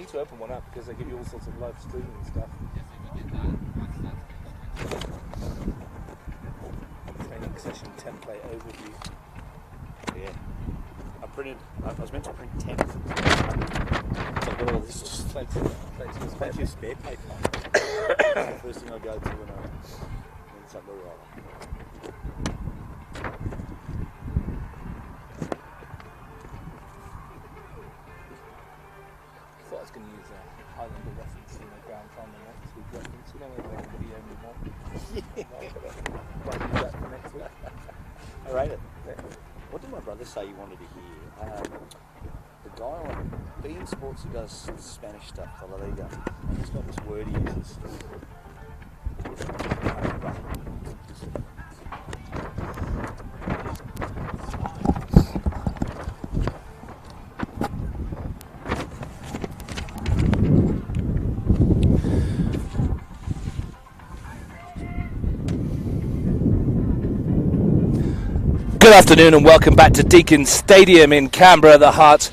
need to open one up because they give you all sorts of live streaming and stuff. Training session template overview. Yeah. I was meant to print 10. There's just plenty of spare paper. That's the first thing I go to when something wrong. I thought I was going to use a Highlander reference in the ground final next week reference. You know where they can be only one. Might use that for next week. I rate it. What did my brother say he wanted to hear? The guy on beIN Sports who does Spanish stuff for La Liga, and he's got this word he uses. Good afternoon and welcome back to Deakin Stadium in Canberra, the heart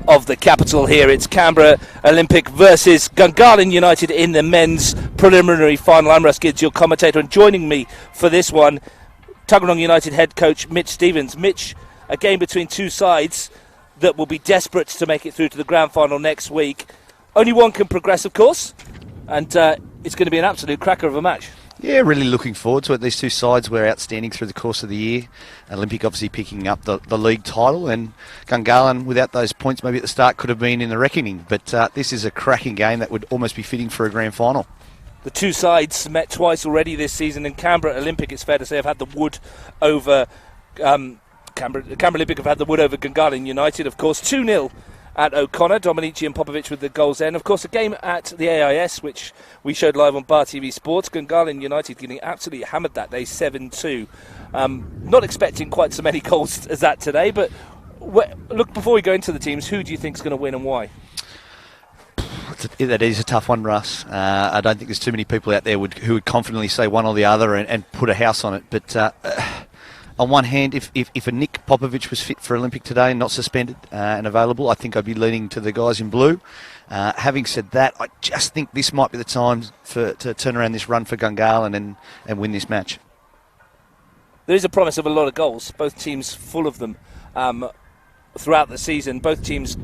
of the capital here. It's Canberra Olympic versus Gungahlin United in the men's preliminary final. I'm Raskin, your commentator, and joining me for this one, Tuggeranong United head coach Mitch Stevens. Mitch, a game between two sides that will be desperate to make it through to the grand final next week. Only one can progress, of course, and it's going to be an absolute cracker of a match. Yeah, really looking forward to it. These two sides were outstanding through the course of the year. Olympic obviously picking up the league title, and Gungahlin, without those points maybe at the start, could have been in the reckoning. But this is a cracking game that would almost be fitting for a grand final. The two sides met twice already this season, and Canberra Olympic, it's fair to say, have had the wood over Canberra Olympic have had the wood over Gungahlin United, of course. 2-0 at O'Connor, Dominici and Popovic with the goals then. Of course, a game at the AIS, which we showed live on Bar TV Sports. Gungahlin United getting absolutely hammered that day, 7-2. Not expecting quite so many goals as that today, but look, before we go into the teams, who do you think is going to win and why? That is a tough one, Russ. I don't think there's too many people out there who would confidently say one or the other and put a house on it. But on one hand, if a Nick Popovic was fit for Olympic today and not suspended and available, I think I'd be leaning to the guys in blue. Having said that, I just think this might be the time to turn around this run for Gungahlin and win this match. There is a promise of a lot of goals. Both teams full of them throughout the season. Both teams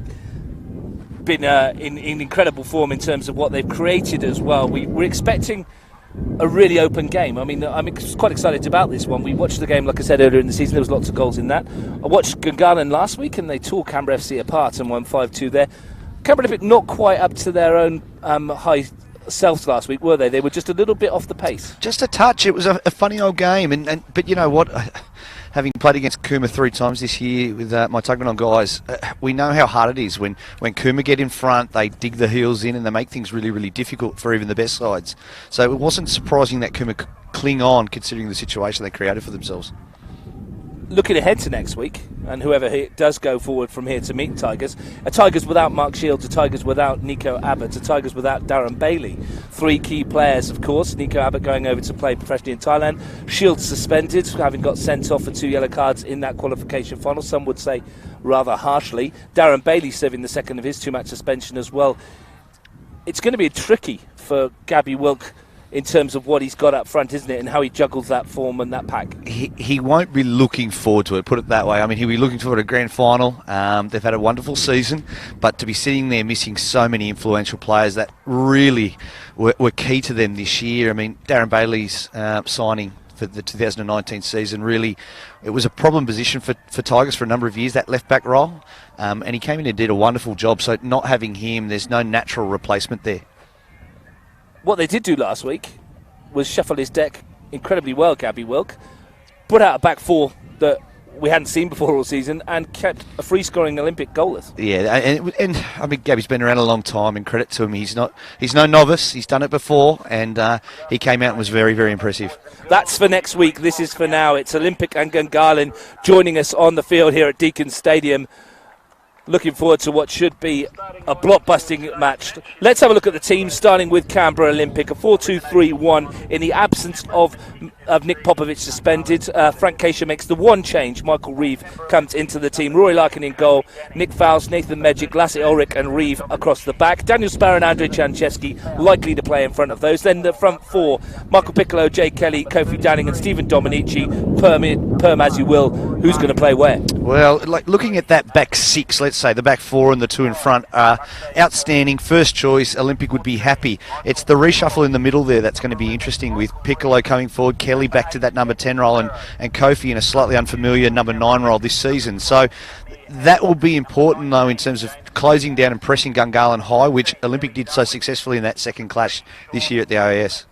been in incredible form in terms of what they've created as well. We're expecting a really open game. I mean, I'm quite excited about this one. We watched the game, like I said earlier in the season. There was lots of goals in that. I watched Gungahlin last week, and they tore Canberra FC apart and won 5-2 there. Canberra Olympic not quite up to their own high selves last week, were they? They were just a little bit off the pace. Just a touch. It was a funny old game, but you know what? Having played against Cooma 3 times this year with my Tuggeranong guys, we know how hard it is when Cooma get in front, they dig the heels in and they make things really, really difficult for even the best sides. So it wasn't surprising that Cooma cling on considering the situation they created for themselves. Looking ahead to next week, and whoever does go forward from here to meet Tigers, a Tigers without Mark Shields, a Tigers without Nico Abbott, a Tigers without Darren Bailey. 3 key players, of course. Nico Abbott going over to play professionally in Thailand. Shields suspended, having got sent off for 2 yellow cards in that qualification final. Some would say rather harshly. Darren Bailey serving the second of his 2-match suspension as well. It's going to be tricky for Gabby Wilk in terms of what he's got up front, isn't it, and how he juggles that form and that pack. He won't be looking forward to it, put it that way. I mean, he'll be looking forward to a grand final. They've had a wonderful season, but to be sitting there missing so many influential players that really were key to them this year. I mean, Darren Bailey's signing for the 2019 season, really, it was a problem position for Tigers for a number of years, that left-back role, and he came in and did a wonderful job. So not having him, there's no natural replacement there. What they did do last week was shuffle his deck incredibly well, Gabby Wilk. Put out a back four that we hadn't seen before all season and kept a free-scoring Olympic goalless. Yeah, and I mean, Gabby's been around a long time, and credit to him. He's no novice. He's done it before, and he came out and was very, very impressive. That's for next week. This is for now. It's Olympic and Gungahlin joining us on the field here at Deakin Stadium. Looking forward to what should be a blockbusting match. Let's have a look at the team, starting with Canberra Olympic, a 4-2-3-1 in the absence of of Nick Popovich suspended. Frank Keisha makes the one change. Michael Reeve comes into the team. Rory Larkin in goal. Nick Fowles, Nathan Medjic, Lasse Ulrich and Reeve across the back. Daniel Sparrow and Andre Chesky likely to play in front of those. Then the front four, Michael Piccolo, Jay Kelly, Kofi Danning and Stephen Dominici. Perm as you will. Who's going to play where? Well, like looking at that back six, let's say, the back four and the two in front are outstanding. First choice, Olympic would be happy. It's the reshuffle in the middle there that's going to be interesting, with Piccolo coming forward, Kelly back to that number 10 role, and Kofi in a slightly unfamiliar number 9 role this season. So that will be important, though, in terms of closing down and pressing Gungahlin high, which Olympic did so successfully in that second clash this year at the OAS.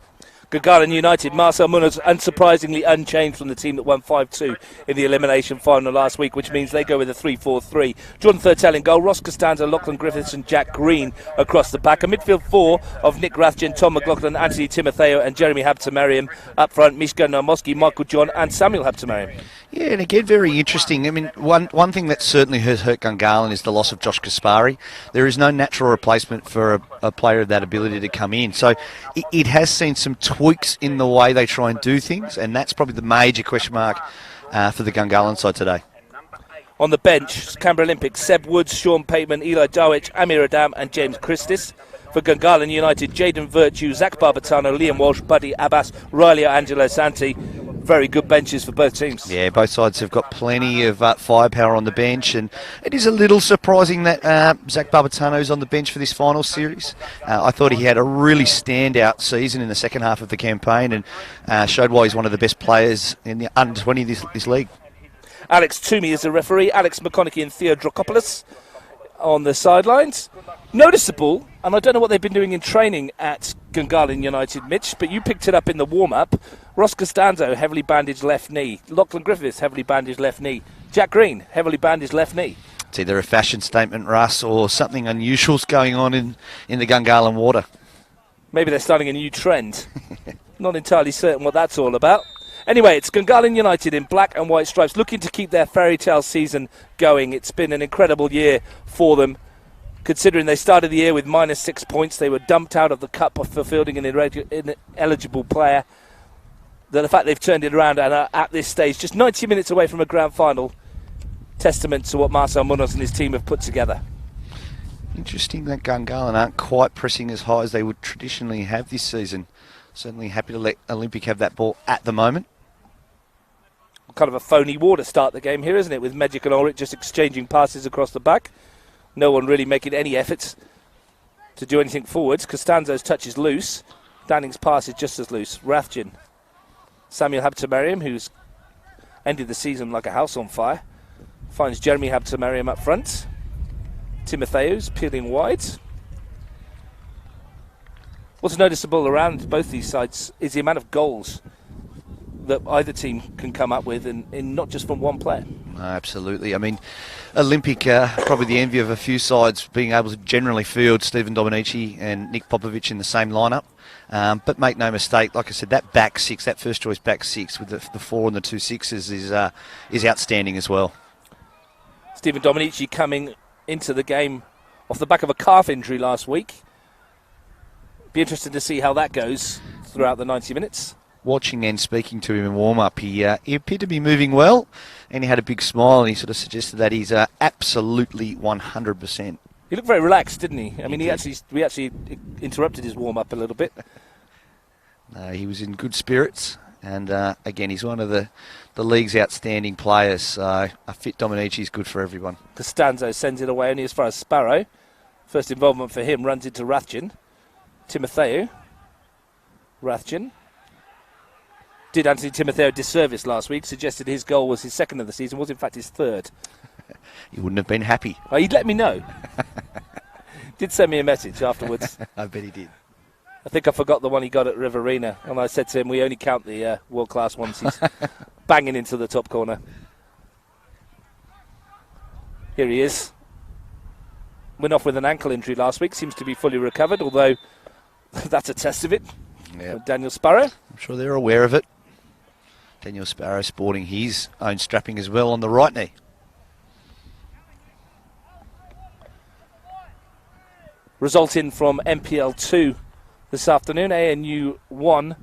Gungahlin United, Marcel Munoz unsurprisingly unchanged from the team that won 5-2 in the elimination final last week, which means they go with a 3-4-3. Jordan Thurtell in goal, Ross Costanza, Lachlan Griffiths and Jack Green across the back. A midfield four of Nick Rathjen, Tom McLaughlin, Anthony Timotheo and Jeremy Habtemariam. Up front, Mishka Naumoski, Michael John and Samuel Habtemariam. Yeah, and again, very interesting. I mean, one thing that certainly has hurt Gungahlin is the loss of Josh Kaspari. There is no natural replacement for a player of that ability to come in. So it has seen some tweaks in the way they try and do things, and that's probably the major question mark for the Gungahlin side today. On the bench, Canberra Olympics, Seb Woods, Sean Pateman, Eli Dawich, Amir Adam and James Christis. For Gungahlin United, Jaden Virtue, Zach Barbatano, Liam Walsh, Buddy Abbas, Riley Angelo Santi. Very good benches for both teams. Yeah, both sides have got plenty of firepower on the bench, and it is a little surprising that Zach Barbatano is on the bench for this final series. I thought he had a really standout season in the second half of the campaign, and showed why he's one of the best players in the under-20 this league. Alex Toomey is the referee, Alex McConaughey and Theo Dracopoulos on the sidelines. Noticeable, and I don't know what they've been doing in training at Gungahlin United, Mitch, but you picked it up in the warm-up. Ross Costanzo, heavily bandaged left knee. Lachlan Griffiths, heavily bandaged left knee. Jack Green, heavily bandaged left knee. It's either a fashion statement, Russ, or something unusual's going on in the Gungahlin water. Maybe they're starting a new trend. Not entirely certain what that's all about. Anyway, it's Gungahlin United in black and white stripes, looking to keep their fairy tale season going. It's been an incredible year for them. Considering they started the year with -6 points, they were dumped out of the cup for fielding an ineligible player. The fact they've turned it around and are at this stage, just 90 minutes away from a grand final, testament to what Marcel Munoz and his team have put together. Interesting that Gungahlin aren't quite pressing as high as they would traditionally have this season. Certainly happy to let Olympic have that ball at the moment. Kind of a phony war to start the game here, isn't it? With Medjic and Ulrich just exchanging passes across the back. No one really making any efforts to do anything forwards. Costanzo's touch is loose. Danning's pass is just as loose. Rathjen. Samuel Habtemariam, who's ended the season like a house on fire, finds Jeremy Habtemariam up front. Timotheo's peeling wide. What's noticeable around both these sides is the amount of goals that either team can come up with, and not just from one player. Absolutely. I mean, Olympic, probably the envy of a few sides, being able to generally field Stephen Dominici and Nick Popovich in the same lineup. But make no mistake, like I said, that back six, that first choice back six with the 4 and the 2 6s is outstanding as well. Stephen Dominici coming into the game off the back of a calf injury last week. Be interested to see how that goes throughout the 90 minutes. Watching and speaking to him in warm-up, he appeared to be moving well, and he had a big smile, and he sort of suggested that he's absolutely 100%. He looked very relaxed, didn't he? I mean, we actually interrupted his warm-up a little bit. He was in good spirits, and again, he's one of the league's outstanding players, so a fit Dominici is good for everyone. Costanzo sends it away only as far as Sparrow. First involvement for him runs into Rathjen. Timotheo. Rathjen. Did Anthony Timotheo disservice last week, suggested his goal was his second of the season, was in fact his third. He wouldn't have been happy. Well, he'd let me know. Did send me a message afterwards. I bet he did. I think I forgot the one he got at Riverina, and I said to him, we only count the world-class ones. He's banging into the top corner. Here he is. Went off with an ankle injury last week, seems to be fully recovered, although that's a test of it. Yep. Daniel Sparrow. I'm sure they're aware of it. Daniel Sparrow sporting his own strapping as well on the right knee. Result in from NPL 2 this afternoon. ANU 1,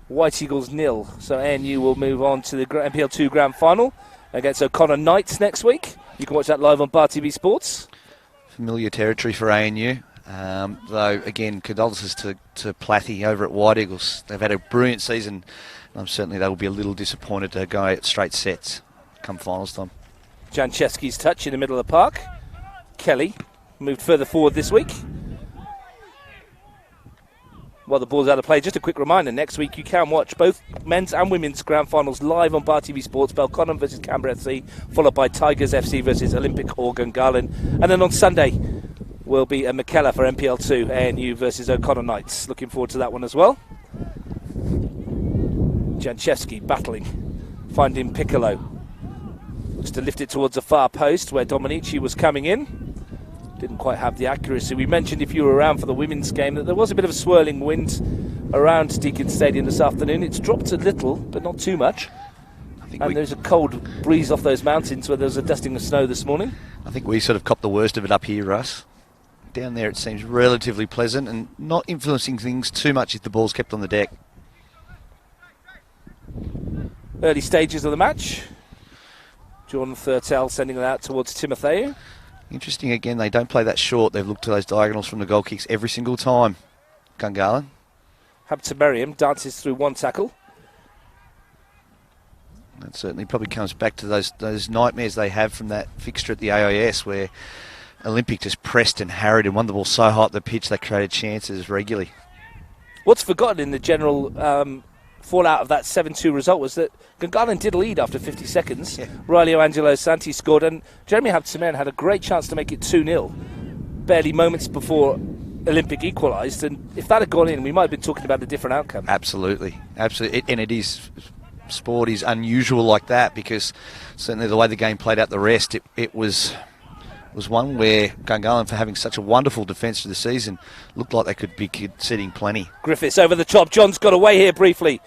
White Eagles 0. So ANU will move on to the NPL 2 Grand Final against O'Connor Knights next week. You can watch that live on Bar TV Sports. Familiar territory for ANU. Though, again, condolences to Plathy over at White Eagles. They've had a brilliant season. Certainly they will be a little disappointed to go out straight sets come finals time. Jan Chesky's touch in the middle of the park. Kelly moved further forward this week. While the ball's out of play, just a quick reminder, next week you can watch both men's and women's grand finals live on Bar TV Sports. Belconnen versus Canberra FC, followed by Tigers FC versus Olympic or Gungahlin. And then on Sunday will be a McKellar for NPL 2, ANU versus O'Connor Knights. Looking forward to that one as well. Janchevsky battling, finding Piccolo. Just to lift it towards the far post where Dominici was coming in. Didn't quite have the accuracy. We mentioned, if you were around for the women's game, that there was a bit of a swirling wind around Deakin Stadium this afternoon. It's dropped a little, but not too much. And there's a cold breeze off those mountains where there was a dusting of snow this morning. I think we sort of copped the worst of it up here, Russ. Down there it seems relatively pleasant and not influencing things too much if the ball's kept on the deck. Early stages of the match. Jordan Thurtell sending it out towards Timotheo. Interesting again, they don't play that short. They've looked to those diagonals from the goal kicks every single time. Gungahlin. Habta Merriam dances through one tackle. That certainly probably comes back to those nightmares they have from that fixture at the AIS where Olympic just pressed and harried and won the ball so high up the pitch they created chances regularly. What's forgotten in the general fallout of that 7-2 result was that Gungahlin did lead after 50 seconds. Yeah. Riley Angelo Santi scored, and Jeremy Habta had a great chance to make it 2-0 barely moments before Olympic equalised, and if that had gone in, we might have been talking about a different outcome. Absolutely. And it is, sport is unusual like that, because certainly the way the game played out the rest, it was one where Gungahlin, for having such a wonderful defence for the season, looked like they could be conceding plenty. Griffiths over the top. John's got away here briefly.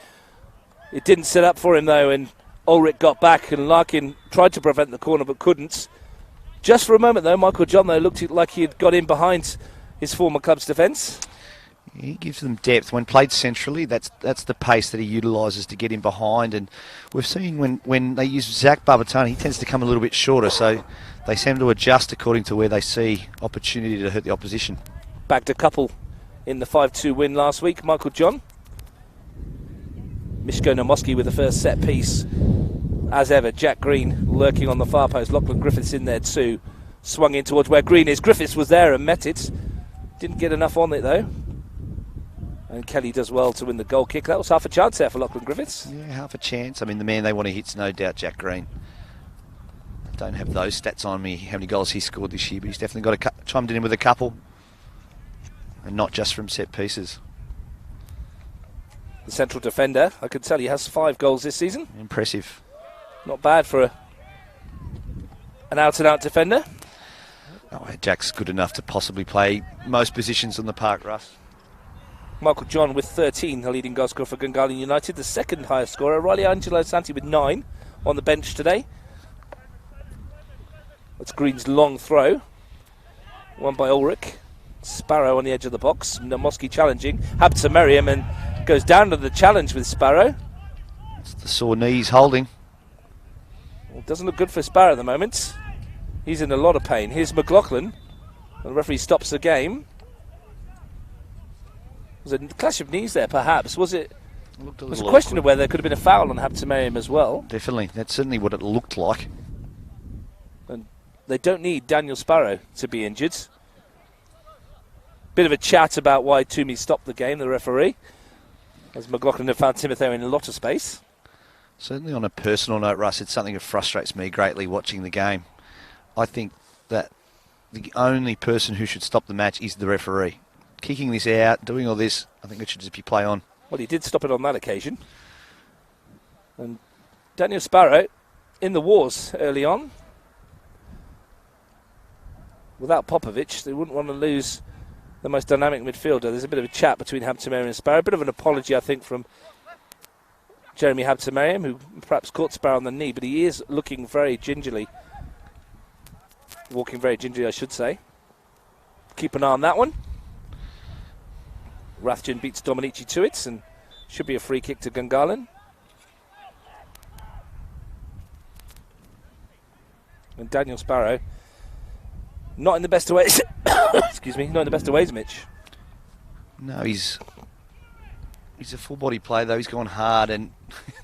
It didn't set up for him though, and Ulrich got back, and Larkin tried to prevent the corner but couldn't. Just for a moment though, Michael John though looked like he had got in behind his former club's defence. He gives them depth. When played centrally, that's the pace that he utilises to get in behind, and we've seen when they use Zach Barbatani, he tends to come a little bit shorter, so they seem to adjust according to where they see opportunity to hurt the opposition. Bagged a couple in the 5-2 win last week, Michael John. Mishko Maaske with the first set piece. As ever, Jack Green lurking on the far post. Lachlan Griffiths in there too. Swung in towards where Green is. Griffiths was there and met it. Didn't get enough on it though. And Kelly does well to win the goal kick. That was half a chance there for Lachlan Griffiths. Yeah, half a chance. I mean, the man they want to hit's no doubt Jack Green. I don't have those stats on me, how many goals he scored this year, but he's definitely got chimed in with a couple. And not just from set pieces. The central defender, I can tell you, has 5 goals this season. Impressive. Not bad for an out-and-out defender. Oh, Jack's good enough to possibly play most positions on the park, Russ. Michael John with 13, the leading goal scorer for Gungahlin United. The second highest scorer, Riley Angelo Santi with 9 on the bench today. That's Green's long throw. Won by Ulrich. Sparrow on the edge of the box. Maaske challenging. Habta Merriam, and goes down to the challenge with Sparrow. It's the sore knees holding. Well, doesn't look good for Sparrow at the moment. He's in a lot of pain. Here's McLaughlin. The referee stops the game. Was it a clash of knees there, perhaps? Was it? It was a question of whether there could have been a foul on Habta Merriam as well. Definitely. That's certainly what it looked like. And they don't need Daniel Sparrow to be injured. Bit of a chat about why Toomey stopped the game, the referee, as McLaughlin had found Timotheo in a lot of space. Certainly on a personal note, Russ, it's something that frustrates me greatly watching the game. I think that the only person who should stop the match is the referee. Kicking this out, doing all this, I think it should just be play on. Well, he did stop it on that occasion. And Daniel Sparrow in the wars early on. Without Popovic, they wouldn't want to lose the most dynamic midfielder. There's a bit of a chat between Habta Merriam and Sparrow. A bit of an apology, I think, from Jeremy Habta Merriam, who perhaps caught Sparrow on the knee, but he is looking very gingerly. Walking very gingerly, I should say. Keep an eye on that one. Rathjen beats Dominici to it, and Should be a free kick to Gungahlin. And Daniel Sparrow, not in the best of ways. Excuse me, not in the best of ways, Mitch. No, he's a full body player though. He's gone hard, and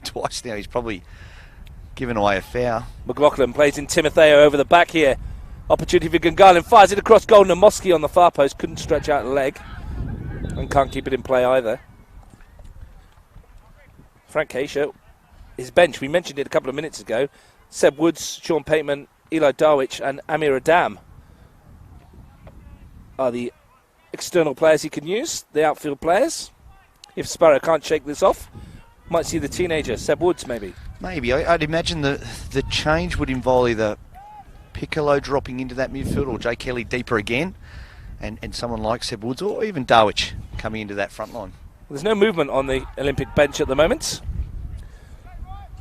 twice now he's probably given away a foul. McLaughlin plays in Timotheo over the back here. Opportunity for Gungahlin, fires it across goal, and Maaske on the far post couldn't stretch out a leg and can't keep it in play either. Frank Keisha, his bench, we mentioned it a couple of minutes ago. Seb Woods, Sean Pateman, Eli Darwich and Amir Adam are the external players he can use, the outfield players. If Sparrow can't shake this off, might see the teenager, Seb Woods maybe. Maybe. I'd imagine the change would involve either Piccolo dropping into that midfield or Jay Kelly deeper again, and someone like Seb Woods or even Darwich coming into that front line. There's no movement on the Olympic bench at the moment.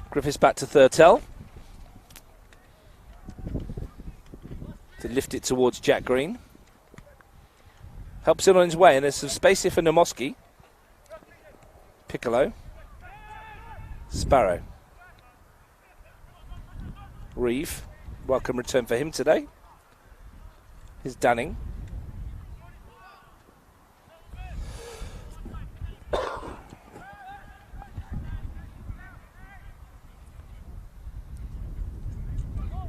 Griffiths back to Thurtell to lift it towards Jack Green. Helps it on his way, and there's some space here for Maaske. Piccolo. Sparrow. Reeve. Welcome return for him today. Here's Danning.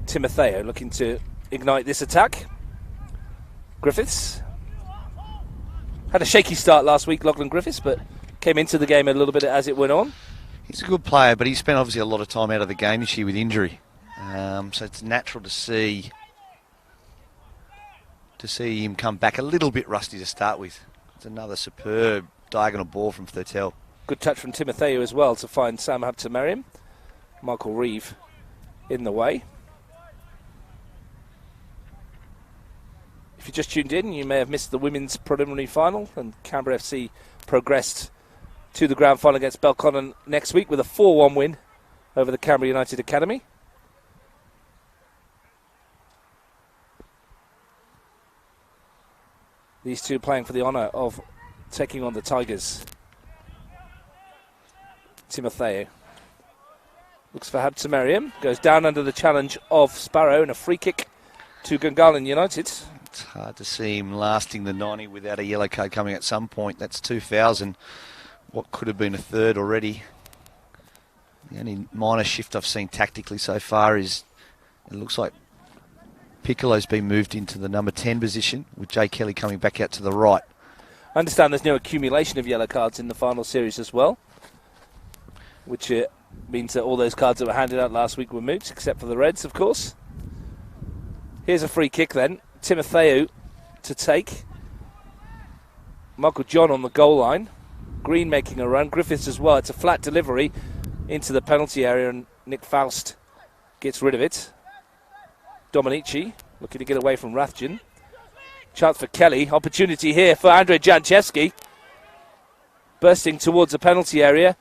Timotheo looking to ignite this attack. Griffiths. Had a shaky start last week, Lachlan Griffiths, but came into the game a little bit as it went on. He's a good player, but he spent obviously a lot of time out of the game this year with injury. So it's natural to see him come back a little bit rusty to start with. It's another superb diagonal ball from Thurtell. Good touch from Timotheo as well to find Sam Habtemariam. Michael Reeve in the way. If you just tuned in, you may have missed the women's preliminary final, and Canberra FC progressed to the grand final against Belconnen next week with a 4-1 win over the Canberra United Academy. These two playing for the honour of taking on the Tigers. Timotheo looks for Habtemariam, goes down under the challenge of Sparrow, and a free kick to Gungahlin United. It's hard to see him lasting the 90 without a yellow card coming at some point. That's 2 fouls and what could have been a third already. The only minor shift I've seen tactically so far is it looks like Piccolo's been moved into the number 10 position with Jay Kelly coming back out to the right. I understand there's no accumulation of yellow cards in the final series as well, which means that all those cards that were handed out last week were moot, except for the Reds, of course. Here's a free kick then. Timotheo to take. Michael John on the goal line. Green making a run. Griffiths as well. It's a flat delivery into the penalty area, and Nick Faust gets rid of it. Dominici looking to get away from Rathjen. Chance for Kelly. Opportunity here for Andrei Chesky. Bursting towards the penalty area.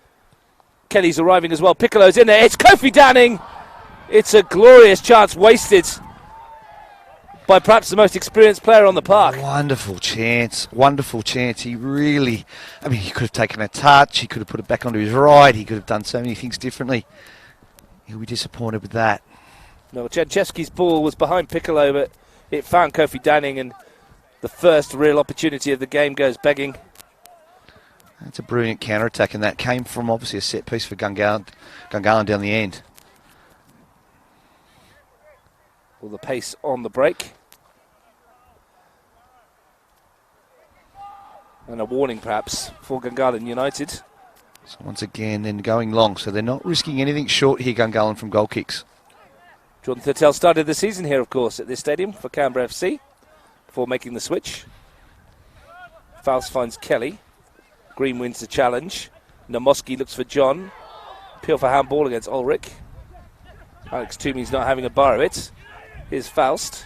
Kelly's arriving as well. Piccolo's in there. It's Kofi Danning. It's a glorious chance wasted by perhaps the most experienced player on the park. Wonderful chance. Wonderful chance. He really, he could have taken a touch. He could have put it back onto his right. He could have done so many things differently. He'll be disappointed with that. No, Chesky's ball was behind Piccolo, but it found Kofi Danning, and the first real opportunity of the game goes begging. That's a brilliant counter-attack, and that came from obviously a set piece for Gungahlin down the end. All the pace on the break. And a warning perhaps for Gungahlin United. So once again, then going long, so they're not risking anything short here, Gungahlin, from goal kicks. Jordan Thurtell started the season here, of course, at this stadium for Canberra FC before making the switch. Faust finds Kelly. Green wins the challenge. Maaske looks for John. Appeal for handball against Ulrich. Alex Toomey's not having a bar of it. Here's Faust.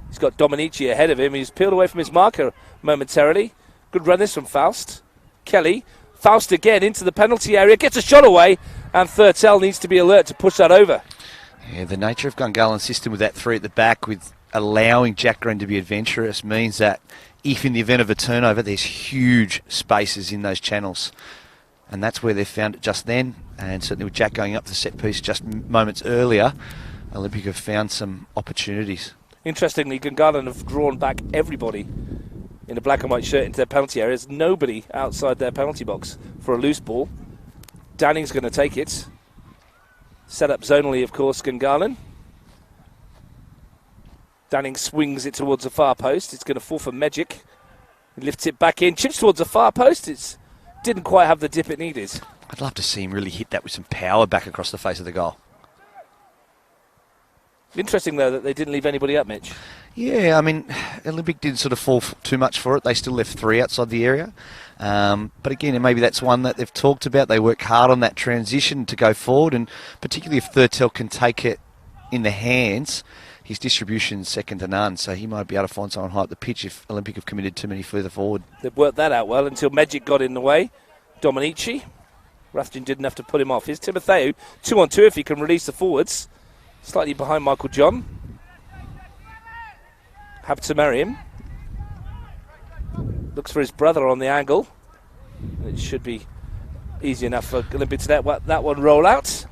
He's got Dominici ahead of him. He's peeled away from his marker momentarily. Good run this from Faust. Kelly. Faust again into the penalty area. Gets a shot away. And Thurtell needs to be alert to push that over. Yeah, the nature of Gungahlin's system with that three at the back, with allowing Jack Green to be adventurous, means that if in the event of a turnover, there's huge spaces in those channels. and that's where they found it just then. And certainly with Jack going up the set piece just moments earlier, Olympic have found some opportunities. Interestingly, Gungahlin have drawn back everybody in a black and white shirt into their penalty areas. Nobody outside their penalty box for a loose ball. Danning's going to take it. Set up zonally, of course, Gungahlin. Danning swings it towards the far post. It's going to fall for Magic. He lifts it back in, chips towards the far post. It didn't quite have the dip it needed. I'd love to see him really hit that with some power back across the face of the goal. Interesting, though, that they didn't leave anybody up, Mitch. Yeah, I mean, Olympic didn't sort of fall too much for it. They still left 3 outside the area. But again, maybe that's one that they've talked about. They work hard on that transition to go forward, and particularly if Thurtell can take it in the hands, his distribution's second to none, so he might be able to find someone high up the pitch if Olympic have committed too many further forward. They've worked that out well until Magic got in the way. Dominici. Raskin didn't have to put him off. Here's Timotheo. 2-on-2 if he can release the forwards. Slightly behind Michael John. Habtemariam. Looks for his brother on the angle. It should be easy enough for Olympic to let that one roll out.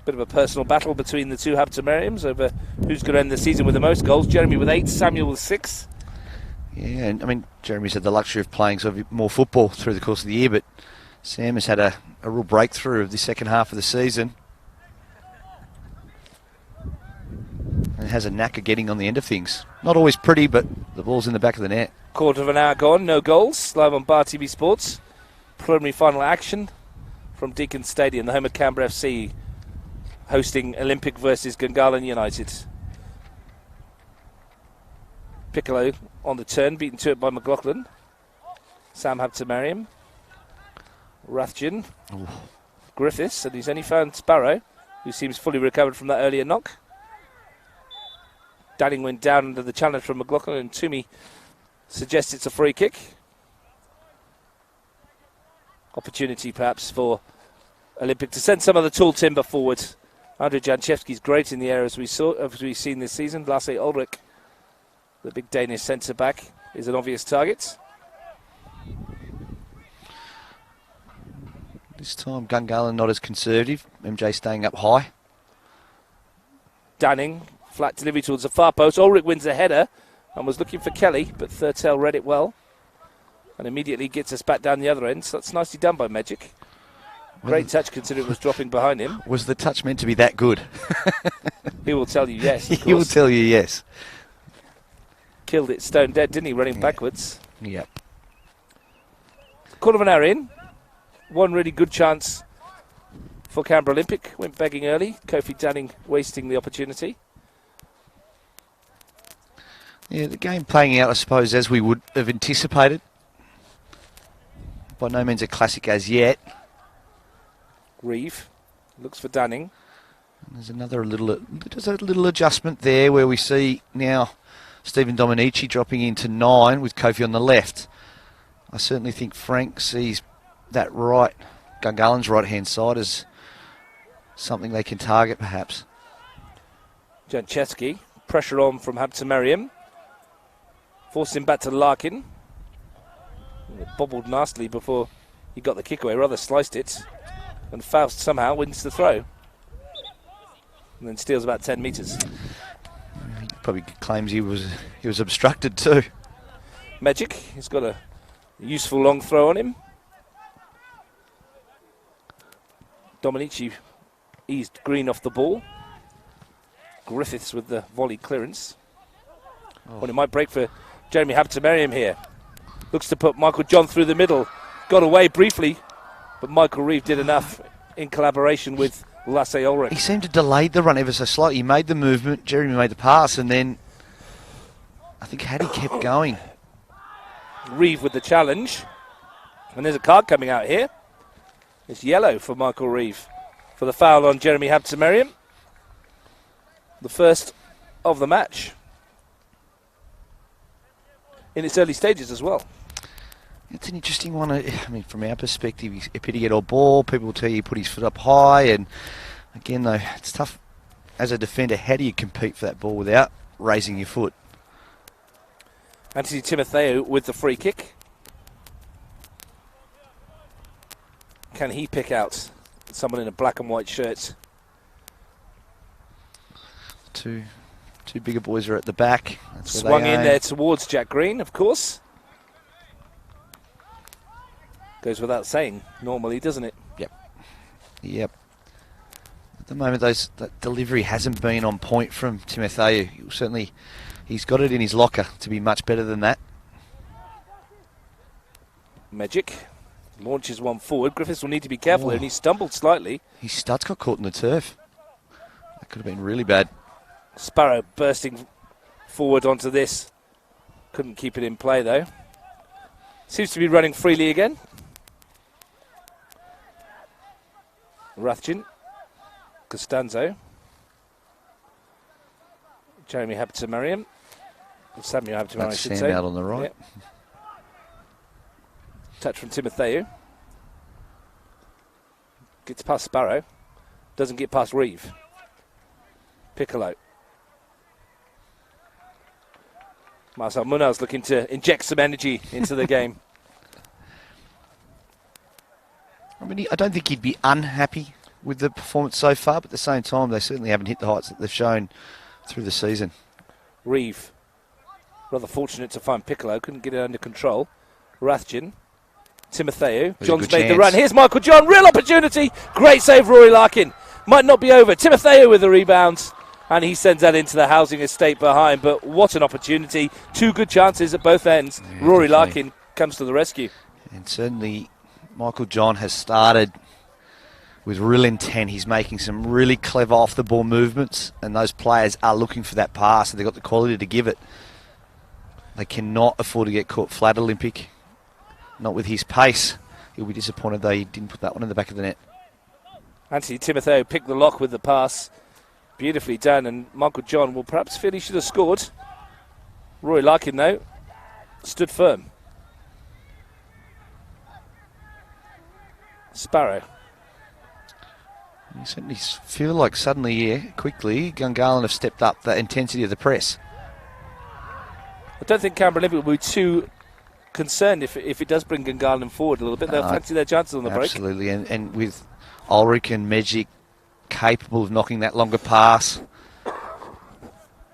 Bit of a personal battle between the two Habtemariams over who's going to end the season with the most goals. Jeremy with 8, Samuel with 6. Yeah, and I mean, Jeremy's had the luxury of playing sort of more football through the course of the year, but Sam has had a real breakthrough of the second half of the season. And has a knack of getting on the end of things. Not always pretty, but the ball's in the back of the net. Quarter of an hour gone, no goals. Live on Bar TV Sports. Preliminary final action from Deakin Stadium, the home of Canberra FC, hosting Olympic versus Gungahlin United. Piccolo on the turn, beaten to it by McLaughlin. Sam Habtemariam. Raskin. Griffiths, and he's only found Sparrow, who seems fully recovered from that earlier knock. Danning went down under the challenge from McLaughlin, and Toomey suggests it's a free kick. Opportunity perhaps for Olympic to send some of the tall timber forward. Andrei Janchevsky's great in the air as we've seen this season. Lasse Ulrich, the big Danish centre-back, is an obvious target. This time Gungahlin not as conservative. MJ staying up high. Danning, flat delivery towards the far post. Ulrich wins the header and was looking for Kelly, but Thurtell read it well and immediately gets us back down the other end. So that's nicely done by Magic. Great touch considering it was dropping behind him. Was the touch meant to be that good? He will tell you yes. He will tell you yes. Killed it stone dead, didn't he, running backwards? Yep. Quarter of an hour in. One really good chance for Canberra Olympic. Went begging early. Kofi Danning wasting the opportunity. Yeah, the game playing out, I suppose, as we would have anticipated. By no means a classic as yet. Reeve looks for Danning. There's a little adjustment there where we see now Stephen Dominici dropping into 9 with Kofi on the left. I certainly think Frank sees that right, Gungahlin's right-hand side, as something they can target perhaps. Chesky, pressure on from Habtemariam. Forced him back to Larkin. It bobbled nastily before he got the kick away, rather sliced it. And Faust somehow wins the throw. And then steals about 10 metres. He probably claims he was obstructed too. Magic, he's got a useful long throw on him. Dominici eased Green off the ball. Griffiths with the volley clearance. Well, it might break for Jeremy Habtemariam here. Looks to put Michael John through the middle. Got away briefly, but Michael Reeve did enough in collaboration with Lasse Ulrich. He seemed to delay the run ever so slightly. He made the movement, Jeremy made the pass, and then I think Hattie kept going. Reeve with the challenge. And there's a card coming out here. It's yellow for Michael Reeve for the foul on Jeremy Habtemariam. The first of the match. In its early stages as well. It's an interesting one. I mean, from our perspective, he's a pity to get on ball. People will tell you put his foot up high. And again, though, it's tough as a defender. How do you compete for that ball without raising your foot? Anthony Timotheo with the free kick. can he pick out someone in a black and white shirt? Two bigger boys are at the back. That's where Swung they in aim. there towards Jack Green, of course. Goes without saying, normally, doesn't it? Yep. At the moment, that delivery hasn't been on point from Timotheu. Certainly, he's got it in his locker to be much better than that. Magic launches one forward. Griffiths will need to be careful here, and he stumbled slightly. His studs got caught in the turf. That could have been really bad. Sparrow bursting forward onto this. Couldn't keep it in play, though. Seems to be running freely again. Raskin. Costanzo. Jeremy Habtemariam. Samuel Habtemariam, I That's should Sam say. out on the right. Yep. Touch from Timotheu. Gets past Sparrow. Doesn't get past Reeve. Piccolo. Marcel Munoz looking to inject some energy into the game. I mean, I don't think he'd be unhappy with the performance so far, but at the same time, they certainly haven't hit the heights that they've shown through the season. Reeve. Rather fortunate to find Piccolo. Couldn't get it under control. Rathjen. Timotheu. There's a John's good made the chance. run. Here's Michael John. Real opportunity. Great save, Rory Larkin. Might not be over. Timotheu with the rebound. And he sends that into the housing estate behind. But what an opportunity. Two good chances at both ends. Yeah, Rory definitely. Larkin comes to the rescue. And certainly, Michael John has started with real intent. He's making some really clever off-the-ball movements, and those players are looking for that pass, and they've got the quality to give it. They cannot afford to get caught flat, Olympic. Not with his pace. He'll be disappointed though he didn't put that one in the back of the net. Anthony Timotheu picked the lock with the pass. Beautifully done, and Michael John will perhaps feel he should have scored. Rory Larkin, though, stood firm. Sparrow. You certainly feel like suddenly, quickly, Gungahlin have stepped up the intensity of the press. I don't think Canberra Olympic will be too concerned if it does bring Gungahlin forward a little bit. They'll fancy their chances on the break. Absolutely, and with Ulrich and Magic capable of knocking that longer pass,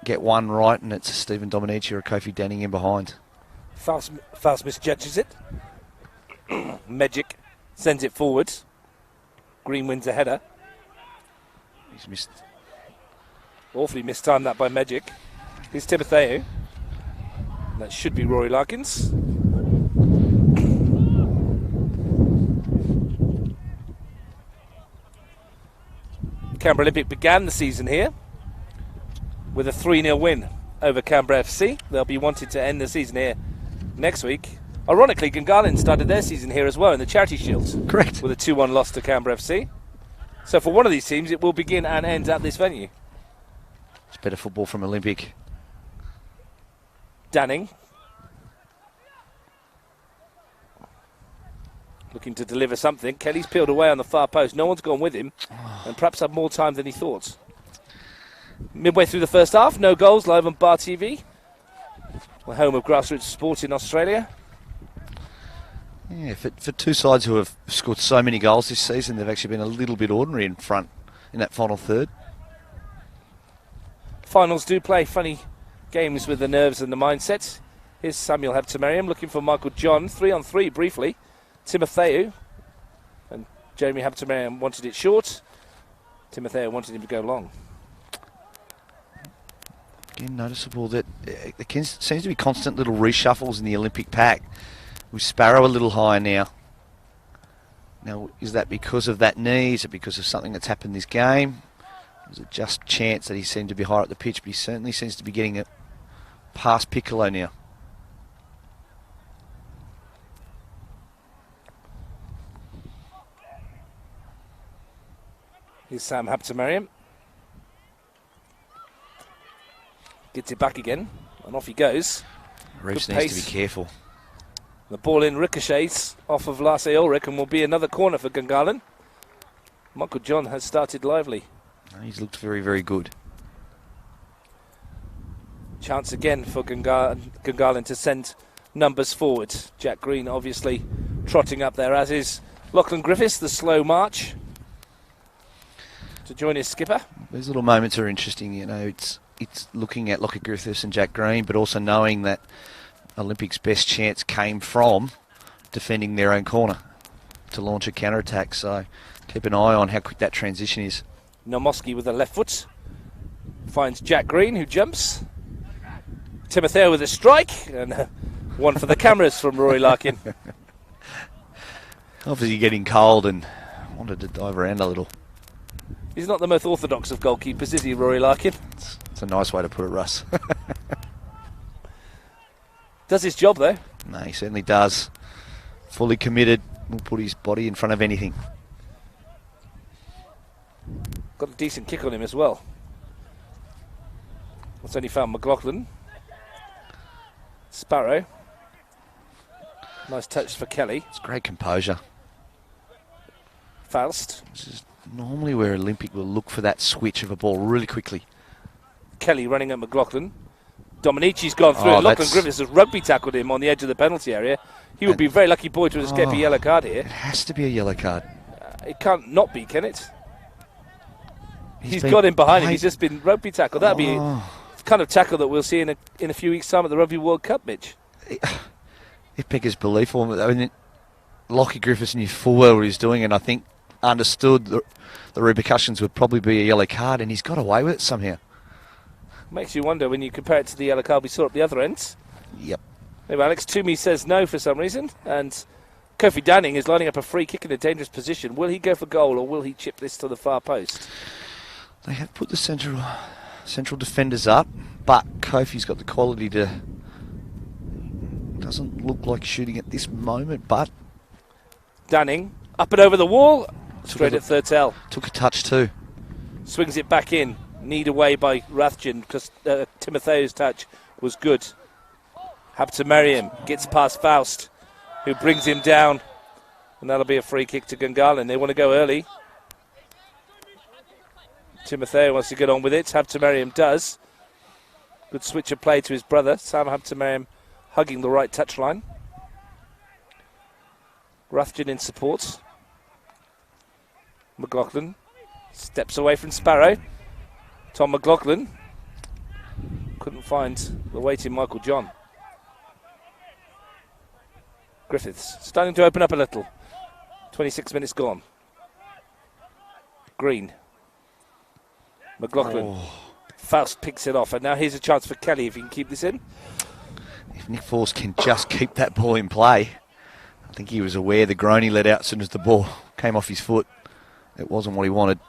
get one right, and it's Stephen Dominici or Kofi Danning in behind. Fast misjudges it. Magic sends it forward. Green wins a header. He's missed. Awfully mistimed that by Magic. Here's Timotheu. That should be Rory Larkins. Canberra Olympic began the season here with a 3-0 win over Canberra FC. They'll be wanting to end the season here next week. Ironically, Gungahlin started their season here as well in the Charity Shield. Correct. With a 2-1 loss to Canberra FC. So for one of these teams, it will begin and end at this venue. It's better football from Olympic. Danning. Looking to deliver something. Kelly's peeled away on the far post. No one's gone with him. And perhaps had more time than he thought. Midway through the first half, no goals live on Bar TV. The home of grassroots sport in Australia. Yeah, for two sides who have scored so many goals this season, they've actually been a little bit ordinary in front in that final third. Finals do play funny games with the nerves and the mindset. Here's Samuel Habtemariam looking for Michael John. 3-on-3 briefly. Timotheu. And Jeremy Habtemariam wanted it short. Timotheu wanted him to go long. Again, noticeable that there seems to be constant little reshuffles in the Olympic pack. With Sparrow a little higher now. Now, is that because of that knee? Is it because of something that's happened this game? Is it just chance that he seemed to be higher up the pitch? But he certainly seems to be getting it past Piccolo now. Here's Sam Habtemariam. Gets it back again. And off he goes. Reeves Good needs pace. to be careful. The ball in ricochets off of Lasse Ulrich and will be another corner for Gungahlin. Michael John has started lively. He's looked very, very good. Chance again for Gungahlin to send numbers forward. Jack Green obviously trotting up there, as is Lachlan Griffiths, the slow march to join his skipper. These little moments are interesting, you know. It's looking at Lachlan Griffiths and Jack Green, but also knowing that Olympics' best chance came from defending their own corner to launch a counter-attack. So keep an eye on how quick that transition is. Now Maaske with the left foot finds Jack Green, who jumps. Timotheo with a strike, and one for the cameras from Rory Larkin. Obviously getting cold and wanted to dive around a little. He's not the most orthodox of goalkeepers, is he, Rory Larkin? It's a nice way to put it, Russ. Does his job, though. No, he certainly does. Fully committed. Will put his body in front of anything. Got a decent kick on him as well. That's only found McLaughlin. Sparrow. Nice touch for Kelly. It's great composure. Faust. This is normally where Olympic will look for that switch of a ball really quickly. Kelly running at McLaughlin. Dominici's gone through. Oh, Lachlan Griffiths has rugby tackled him on the edge of the penalty area. He would be a very lucky boy to escape a yellow card here. It has to be a yellow card. It can't not be, can it? He's got him behind him. He's just been rugby tackled. That'd be the kind of tackle that we'll see in a few weeks' time at the Rugby World Cup, Mitch. It beggars belief for him. I mean, Lockie Griffiths knew full well what he was doing, and I think understood the repercussions would probably be a yellow card, and he's got away with it somehow. Makes you wonder when you compare it to the yellow card we saw at the other end. Yep. Maybe Alex Toomey says no for some reason, and Kofi Danning is lining up a free kick in a dangerous position. Will he go for goal, or will he chip this to the far post? They have put the central defenders up, but Kofi's got the quality to... Doesn't look like shooting at this moment, but... Danning, up and over the wall, straight at third tell. Took a touch too. Swings it back in. Need away by Raskin because Timotheo's touch was good. Habtemariam gets past Faust, who brings him down. And that'll be a free kick to Gungahlin. They want to go early. Timotheo wants to get on with it. Habtemariam does. Good switch of play to his brother. Sam Habtemariam hugging the right touchline. Raskin in support. McLaughlin steps away from Sparrow. Tom McLaughlin couldn't find the waiting Michael John. Griffiths starting to open up a little. 26 minutes gone. Green. McLaughlin. Faust picks it off, and now here's a chance for Kelly if he can keep this in. If Nick Force can just keep that ball in play. I think he was aware the groan he let out as soon as the ball came off his foot. It wasn't what he wanted.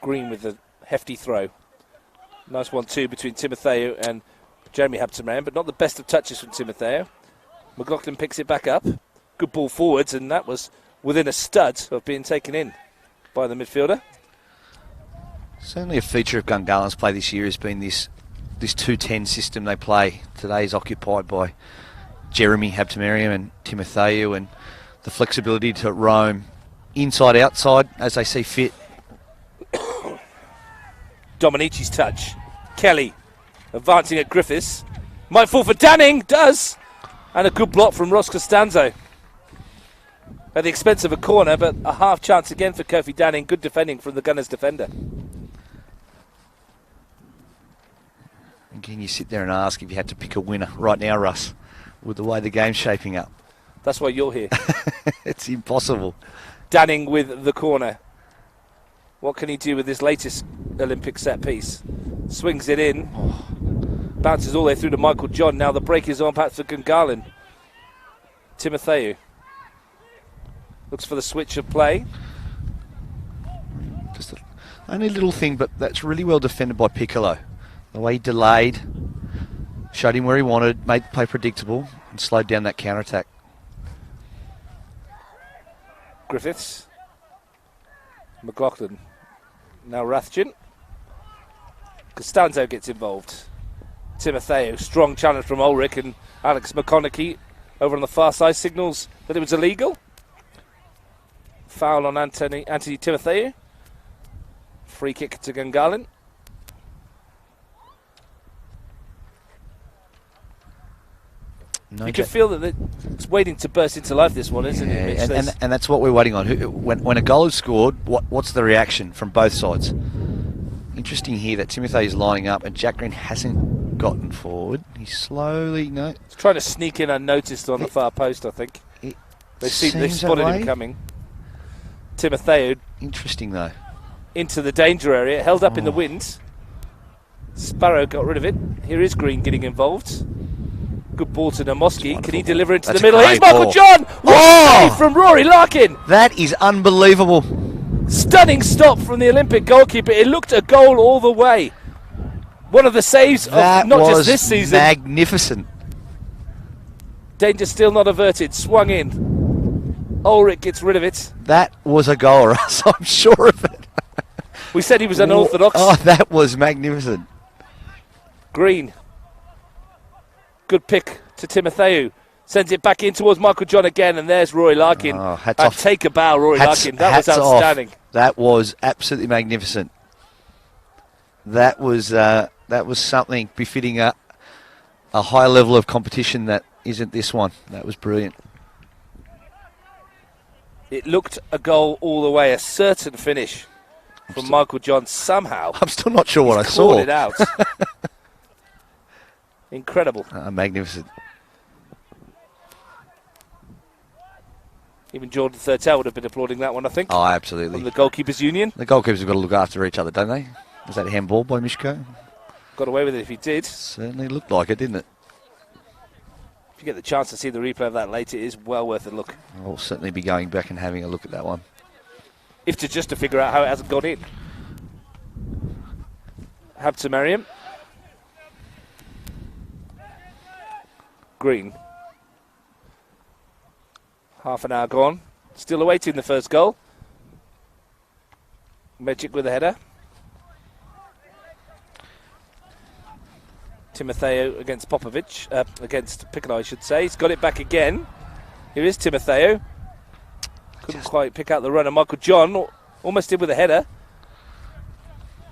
Green with a hefty throw. Nice 1-2 between Timotheo and Jeremy Habtemariam, but not the best of touches from Timotheo. McLaughlin picks it back up. Good ball forwards, and that was within a stud of being taken in by the midfielder. Certainly a feature of Gungahlin's play this year has been this 2-10 system they play. Today is occupied by Jeremy Habtemariam and Timotheo, and the flexibility to roam inside, outside as they see fit. Dominici's touch. Kelly advancing at Griffiths. Might fall for Danning. Does. And a good block from Ross Costanzo. At the expense of a corner, but a half chance again for Kofi Danning. Good defending from the Gunners defender. Again, you sit there and ask if you had to pick a winner right now, Russ, with the way the game's shaping up. That's why you're here. It's impossible. Danning with the corner. What can he do with this latest Olympic set piece? Swings it in. Bounces all the way through to Michael John. Now the break is on back to Gungahlin. Timotheo looks for the switch of play. Just the only little thing, but that's really well defended by Piccolo. The way he delayed, showed him where he wanted, made the play predictable, and slowed down that counter-attack. Griffiths. McLaughlin. Now Raskin. Costanzo gets involved. Timotheo, strong challenge from Ulrich, and Alex McConaughey over on the far side signals that it was illegal. Foul on Anthony Timotheo. Free kick to Gungahlin. No, you can feel that it's waiting to burst into life, this one, isn't it? Mitch? And that's what we're waiting on. When a goal is scored, what's the reaction from both sides? Interesting here that Timothy is lining up and Jack Green hasn't gotten forward. He's slowly, He's trying to sneak in unnoticed on the far post, I think. They've spotted him coming. Timotheo. Interesting, though. Into the danger area, held up in the wind. Sparrow got rid of it. Here is Green getting involved. Good ball to Maaske. Can he deliver into the middle? Here's Michael John! What from Rory Larkin! That is unbelievable. Stunning stop from the Olympic goalkeeper. It looked a goal all the way. One of the saves of not just this season. Magnificent. Danger still not averted. Swung in. Ulrich gets rid of it. That was a goal, Russ. I'm sure of it. We said he was unorthodox. Oh, that was magnificent. Green. Good pick to Timotheo. Sends it back in towards Michael John again, and there's Rory Larkin. Oh, hats off. Take a bow, Rory Larkin. That was outstanding. That was absolutely magnificent. That was something befitting a high level of competition that isn't this one. That was brilliant. It looked a goal all the way, a certain finish from Michael John somehow. I'm still not sure what I saw. Caught it out. Incredible. Magnificent. Even Jordan Thurtell would have been applauding that one, I think. Oh, absolutely. From the Goalkeepers Union. The goalkeepers have got to look after each other, don't they? Was that a handball by Mishko? Got away with it if he did. Certainly looked like it, didn't it? If you get the chance to see the replay of that later, it is well worth a look. I'll certainly be going back and having a look at that one. Just to figure out how it hasn't gone in. Habtemariam. Green. Half an hour gone. Still awaiting the first goal. Magic with a header. Timotheo against Popovic. Against Piccolo, I should say. He's got it back again. Here is Timotheo. Couldn't quite pick out the runner. Michael John almost did with a header.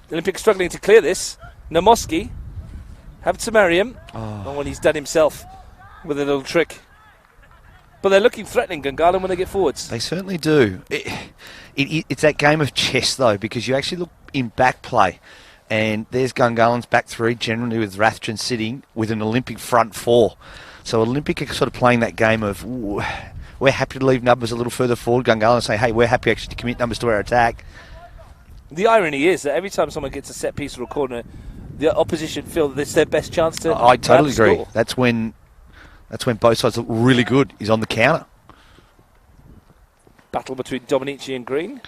The Olympics struggling to clear this. Maaske. Habtemariam. Oh, and he's done himself with a little trick. But they're looking threatening, Gungahlin, when they get forwards. They certainly do. It's that game of chess, though, because you actually look in back play, and there's Gungahlin's back three, generally with Raskin sitting with an Olympic front four. So Olympic are sort of playing that game of, ooh, we're happy to leave numbers a little further forward. Gungahlin say, hey, we're happy actually to commit numbers to our attack. The irony is that every time someone gets a set piece or a corner, the opposition feel that it's their best chance to I totally agree. Score. That's when both sides look really good, is on the counter. Battle between Dominici and Green.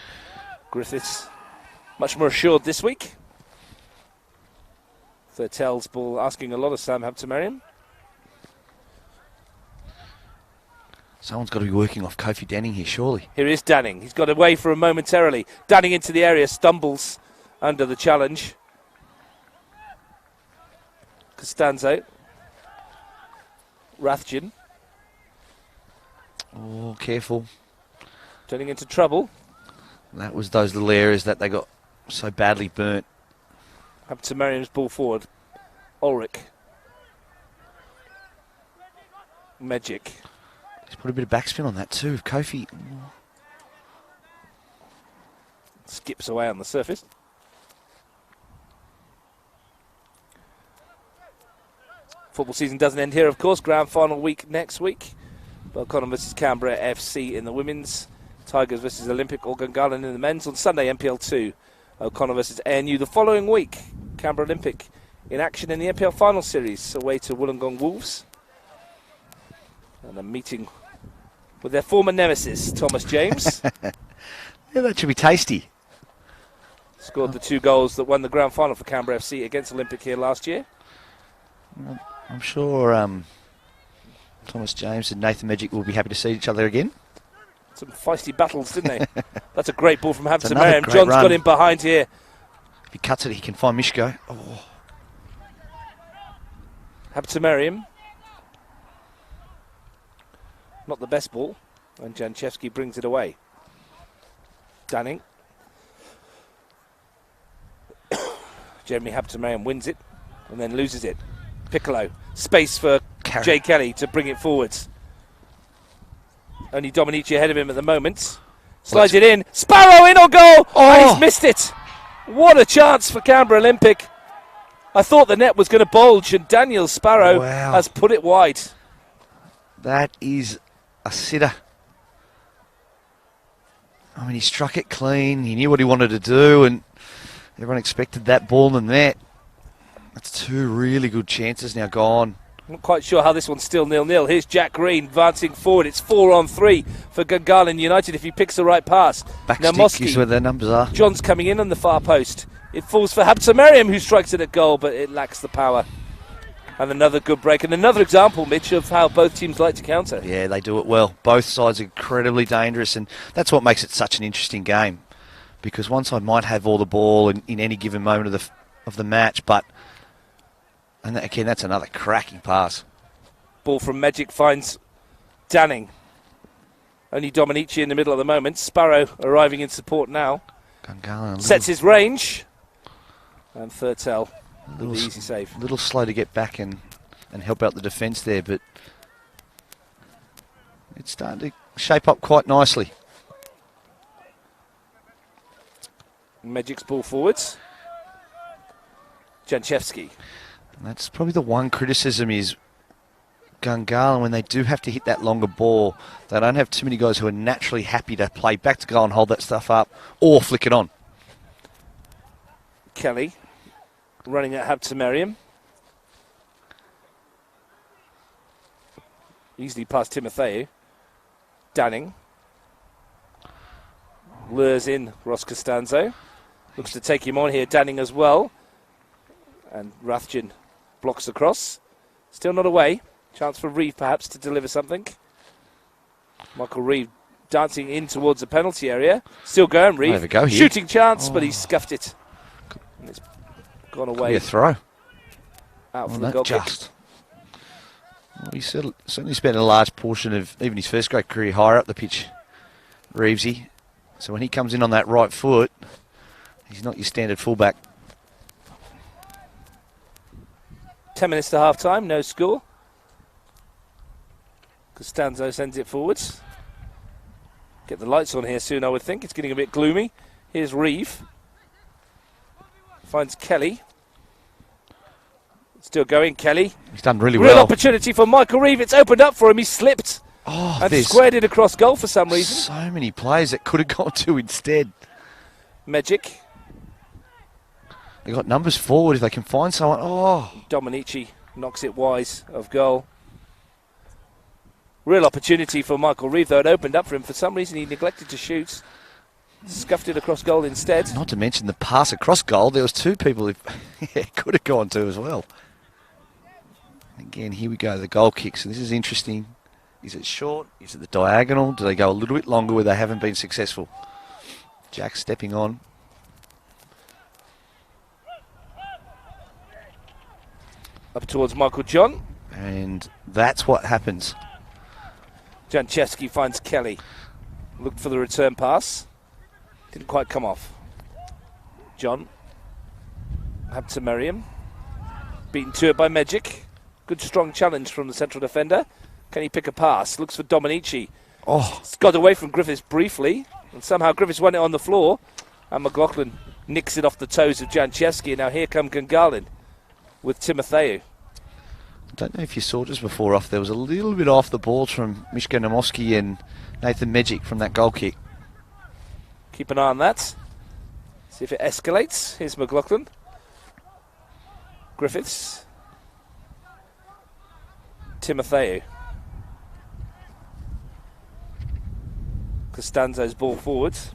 Griffiths much more assured this week. Thurtell's ball asking a lot of Sam Habtemariam. Someone's got to be working off Kofi Danning here, surely. Here is Danning. He's got away for him momentarily. Danning into the area, stumbles under the challenge. Costanzo. Rathjen. Oh, careful. Turning into trouble. That was those little areas that they got so badly burnt. Habtemariam's ball forward. Ulrich. Magic. He's put a bit of backspin on that too. Kofi skips away on the surface. Football season doesn't end here, of course. Grand final week next week. Belconnen versus Canberra FC in the women's. Tigers versus Olympic or Gungahlin in the men's. On Sunday, NPL 2. O'Connor versus ANU. The following week, Canberra Olympic in action in the NPL final series. Away to Wollongong Wolves. And a meeting with their former nemesis, Thomas James. Yeah, that should be tasty. Scored the 2 goals that won the grand final for Canberra FC against Olympic here last year. I'm sure Thomas James and Nathan Magic will be happy to see each other again. Some feisty battles, didn't they? That's a great ball from Habtemariam. John's got him behind here. If he cuts it, he can find Mishko. Oh. Habtemariam. Not the best ball. And Chesky brings it away. Danning. Jeremy Habtemariam wins it and then loses it. Piccolo. Space for Jay Kelly to bring it forwards. Only Dominici ahead of him at the moment. Slides it in. Sparrow in on goal! And he's missed it. What a chance for Canberra Olympic. I thought the net was going to bulge, and Daniel Sparrow has put it wide. That is a sitter. I mean, he struck it clean. He knew what he wanted to do, and everyone expected that ball in the net. That's two really good chances now gone. I'm not quite sure how this one's still 0-0. Here's Jack Green advancing forward. It's 4-on-3 for Gungahlin United if he picks the right pass. Back now stick is where their numbers are. John's coming in on the far post. It falls for Habtemariam, who strikes it at goal, but it lacks the power. And another good break. And another example, Mitch, of how both teams like to counter. Yeah, they do it well. Both sides are incredibly dangerous, and that's what makes it such an interesting game. Because one side might have all the ball in any given moment of the match, but... And again, that's another cracking pass. Ball from Magic finds Danning. Only Dominici in the middle at the moment. Sparrow arriving in support now. Gungahlin sets his range. And Thurtell with the easy save. A little slow to get back and help out the defence there, but it's starting to shape up quite nicely. Magic's ball forwards. Chesky. That's probably the one criticism is Gungahlin, when they do have to hit that longer ball, they don't have too many guys who are naturally happy to play back to goal and hold that stuff up or flick it on. Kelly running at Habtemariam. Easily past Timotheu. Danning. Lures in Ross Costanzo. Looks to take him on here. Danning as well. And Raskin blocks across. Still not away. Chance for Reeve perhaps to deliver something. Michael Reeve dancing in towards the penalty area. Still going, Reeve. Have a go here. Shooting chance, but he scuffed it. And it's gone away. Could be a throw. Out for the goal kick. Well, he certainly spent a large portion of even his first grade career higher up the pitch, Reevesy. So when he comes in on that right foot, he's not your standard fullback. 10 minutes to half time, no score. Costanzo sends it forwards. Get the lights on here soon, I would think. It's getting a bit gloomy. Here's Reeve. Finds Kelly. Still going, Kelly. He's done really Real well. opportunity for Michael Reeve. It's opened up for him. He slipped and squared it across goal for some reason. So many players that could have gone to instead. Magic. They've got numbers forward if they can find someone. Dominici knocks it wise of goal. Real opportunity for Michael Reeve, though. It opened up for him. For some reason, he neglected to shoot. Scuffed it across goal instead. Not to mention the pass across goal. There was two people who could have gone to as well. Again, here we go, the goal kick. So this is interesting. Is it short? Is it the diagonal? Do they go a little bit longer where they haven't been successful? Jack stepping on. Up towards Michael John. And that's what happens. Chesky finds Kelly. Looked for the return pass. Didn't quite come off. John. Habtemariam. Beaten to it by Magic. Good strong challenge from the central defender. Can he pick a pass? Looks for Dominici. It's got away from Griffiths briefly. And somehow Griffiths won it on the floor. And McLaughlin nicks it off the toes of Chesky. And now here come Gungahlin with Timotheu. I don't know if you saw just before off, there was a little bit off the ball from Mishka Namoski and Nathan Magic from that goal kick. Keep an eye on that. See if it escalates. Here's McLaughlin. Griffiths. Timotheu. Costanzo's ball forwards.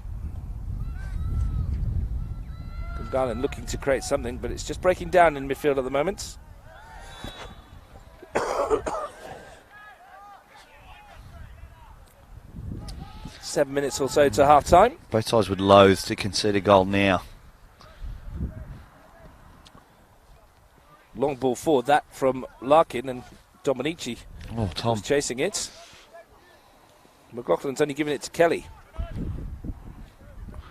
Garland looking to create something, but it's just breaking down in midfield at the moment. Seven minutes or so to half time. Both sides would loathe to concede a goal now. Long ball forward, that from Larkin, and Dominici Tom was chasing it. McLaughlin's only giving it to Kelly,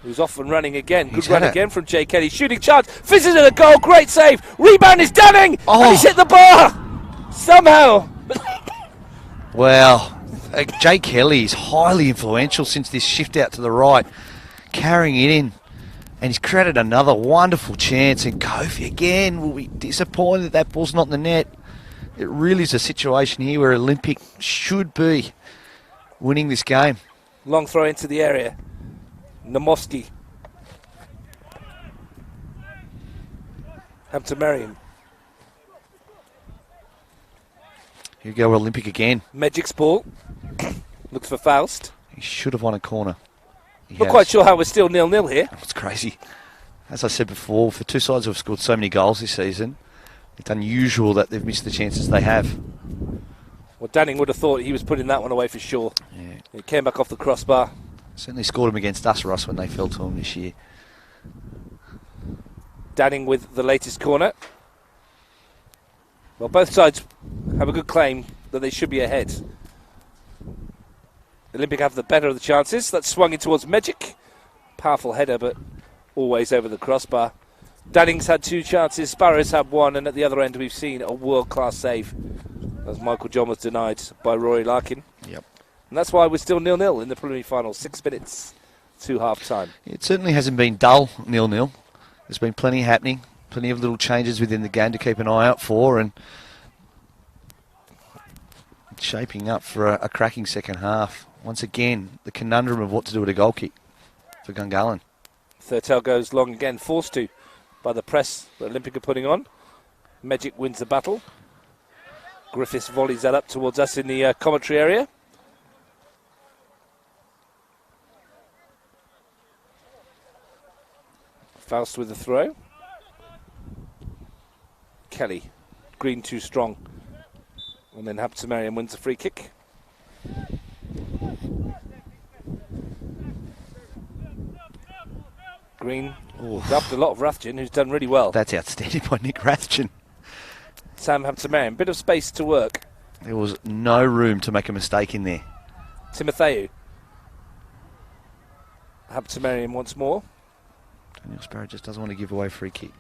who's off and running again. Good run again from Jay Kelly. Shooting chance. Fizzes at a goal. Great save. Rebound is Danning. And he's hit the bar. Somehow. But Well, Jay Kelly is highly influential since this shift out to the right, carrying it in. And he's created another wonderful chance. And Kofi again will be disappointed that ball's not in the net. It really is a situation here where Olympic should be winning this game. Long throw into the area. Maaske. Hampton Merriam. Here we go, Olympic again. Magic's ball. Looks for Faust. He should have won a corner. Not quite sure how we're still 0-0 here. It's crazy. As I said before, for two sides who have scored so many goals this season, it's unusual that they've missed the chances they have. Well, Danning would have thought he was putting that one away for sure. Yeah. He came back off the crossbar. Certainly scored him against us, Russ, when they fell to him this year. Danning with the latest corner. Well, both sides have a good claim that they should be ahead. Olympic have the better of the chances. That's swung in towards Magic. Powerful header, but always over the crossbar. Danning's had two chances, Sparrow's had one, and at the other end we've seen a world-class save as Michael John was denied by Rory Larkin. Yep. And that's why we're still 0-0 in the preliminary final. 6 minutes to half-time. It certainly hasn't been dull, 0-0. There's been plenty happening, plenty of little changes within the game to keep an eye out for, and it's shaping up for a cracking second half. Once again, the conundrum of what to do with a goal kick for Gungahlin. Thurtell goes long again, forced to by the press that Olympic are putting on. Magic wins the battle. Griffiths volleys that up towards us in the commentary area. Faust with the throw. Kelly. Green too strong. And then Hampton Merriam wins the free kick. Green dubbed a lot of Ruffian, who's done really well. That's outstanding by Nick Rathjen. Sam Hampton Merriam, bit of space to work. There was no room to make a mistake in there. Timotheu. Hampton Merriam once more. Daniel Sparrow just doesn't want to give away free kick.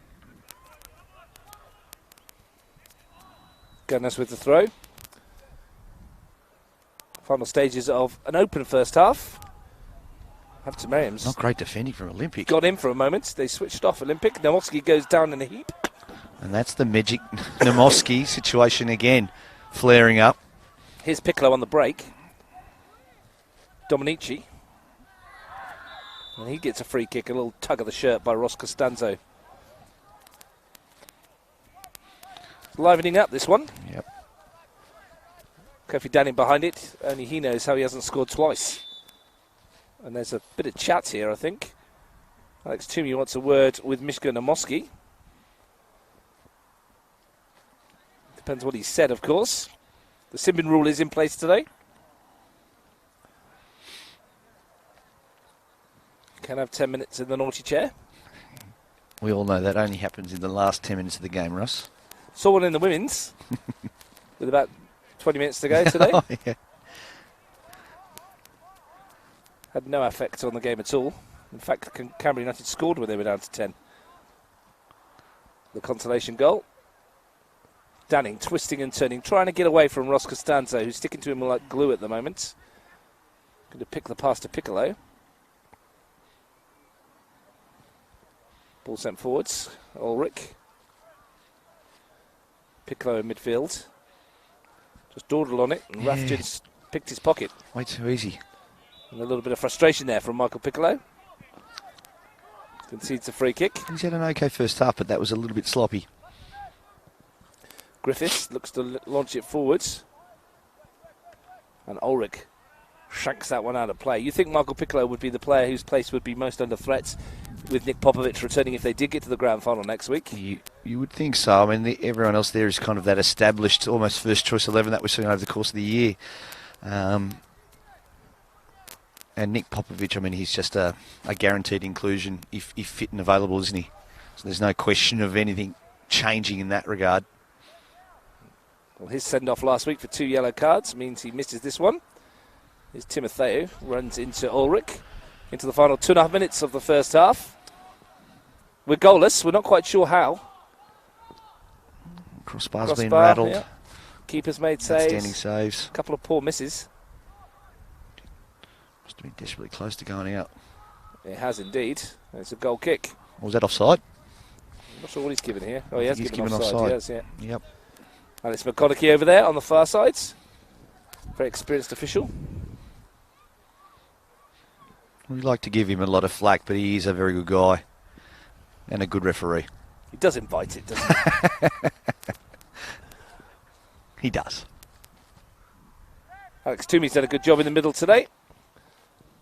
Gunners with the throw. Final stages of an open first half. Hampton Merriam's Not great defending from Olympic. got in for a moment. They switched off Olympic. Maaske goes down in a heap. And that's the Magic Maaske situation again, flaring up. Here's Piccolo on the break. Dominici. And he gets a free kick, a little tug of the shirt by Ross Costanzo. Livening up this one. Yep. Kofi Danning behind it. Only he knows how he hasn't scored twice. And there's a bit of chat here, I think. Alex Toomey wants a word with Mishka Maaske. Depends what he said, of course. The Simbin rule is in place today. Can have 10 minutes in the naughty chair. We all know that only happens in the last 10 minutes of the game, Russ. Saw one in the women's with about 20 minutes to go today. Oh, yeah. Had no effect on the game at all. In fact, Canberra United scored when they were down to 10. The consolation goal. Danning twisting and turning, trying to get away from Ross Costanzo, who's sticking to him like glue at the moment. Going to pick the pass to Piccolo. Ball sent forwards. Ulrich. Piccolo in midfield. Just dawdled on it, and Rath just picked his pocket. Way too easy. And a little bit of frustration there from Michael Piccolo. Concedes a free kick. He's had an okay first half, but that was a little bit sloppy. Griffiths looks to launch it forwards. And Ulrich shanks that one out of play. You think Michael Piccolo would be the player whose place would be most under threat with Nick Popovich returning if they did get to the grand final next week? You would think so. I mean, everyone else there is kind of that established, almost first choice 11 that we've seen over the course of the year. And Nick Popovich, I mean, he's just a guaranteed inclusion if fit and available, isn't he? So there's no question of anything changing in that regard. Well, his send-off last week for 2 yellow cards means he misses this one. Here's Timotheu, runs into Ulrich, into the final 2.5 minutes of the first half. We're goalless, we're not quite sure how. Crossbar's been rattled. Yeah. Keeper's made saves. Outstanding saves. A couple of poor misses. Must have been desperately close to going out. It has indeed. It's a goal kick. Was that offside? I'm not sure what he's given here. Oh, he has given offside. offside. Yes, yeah. Yep. And it's McConaughey over there on the far side. Very experienced official. We like to give him a lot of flack, but he is a very good guy and a good referee. He does invite it, doesn't he? He does. Alex Toomey's done a good job in the middle today.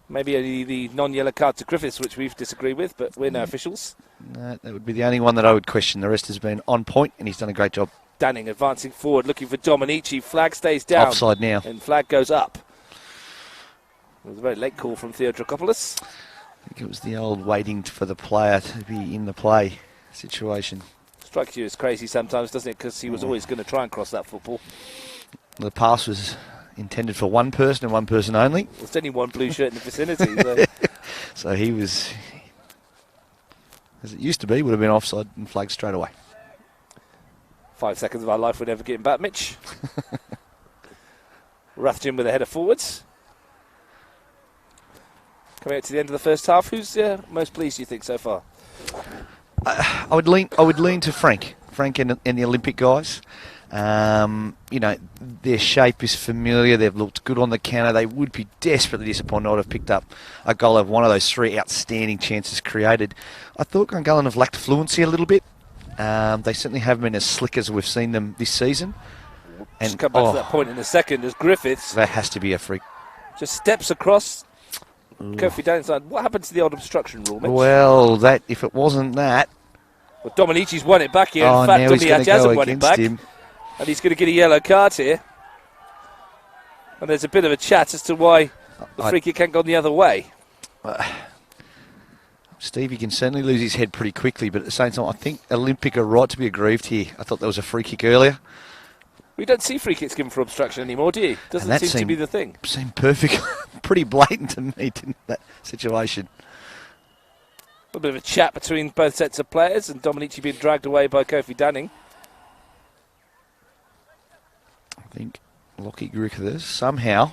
Maybe only the non-yellow card to Griffiths, which we've disagreed with, but we're no officials. No, that would be the only one that I would question. The rest has been on point, and he's done a great job. Danning advancing forward, looking for Dominici. Flag stays down. Offside now. And flag goes up. It was a very late call from Theo Dracopoulos. I think it was the old waiting for the player to be in the play situation. Strikes you as crazy sometimes, doesn't it? Because he was always going to try and cross that football. The pass was intended for one person and one person only. There's only one blue shirt in the vicinity. So. So he was, as it used to be, would have been offside and flagged straight away. 5 seconds of our life we're never getting back, Mitch. Rathjen with a header forwards. Coming out to the end of the first half, who's most pleased, you think, so far? I would lean to Frank and the Olympic guys. You know, their shape is familiar. They've looked good on the counter. They would be desperately disappointed not to have picked up a goal of one of those three outstanding chances created. I thought Gungahlin have lacked fluency a little bit. They certainly haven't been as slick as we've seen them this season. And just come back to that point in a second as Griffiths. That has to be a freak. Just steps across. Kofi downside. What happened to the old obstruction rule, Mitch? Well, that if it wasn't that. Well, Dominici's won it back here. Oh, in fact, now he's going to go hasn't won it against back. him. And he's going to get a yellow card here. And there's a bit of a chat as to why the free kick can't go the other way. Stevie can certainly lose his head pretty quickly, but at the same time, I think Olympic are right to be aggrieved here. I thought there was a free kick earlier. We don't see free kicks given for obstruction anymore, do you? Doesn't seem to be the thing. Seemed perfect, pretty blatant to me, didn't that situation? A little bit of a chat between both sets of players, and Dominici being dragged away by Kofi Danning. I think Lockie Griffiths somehow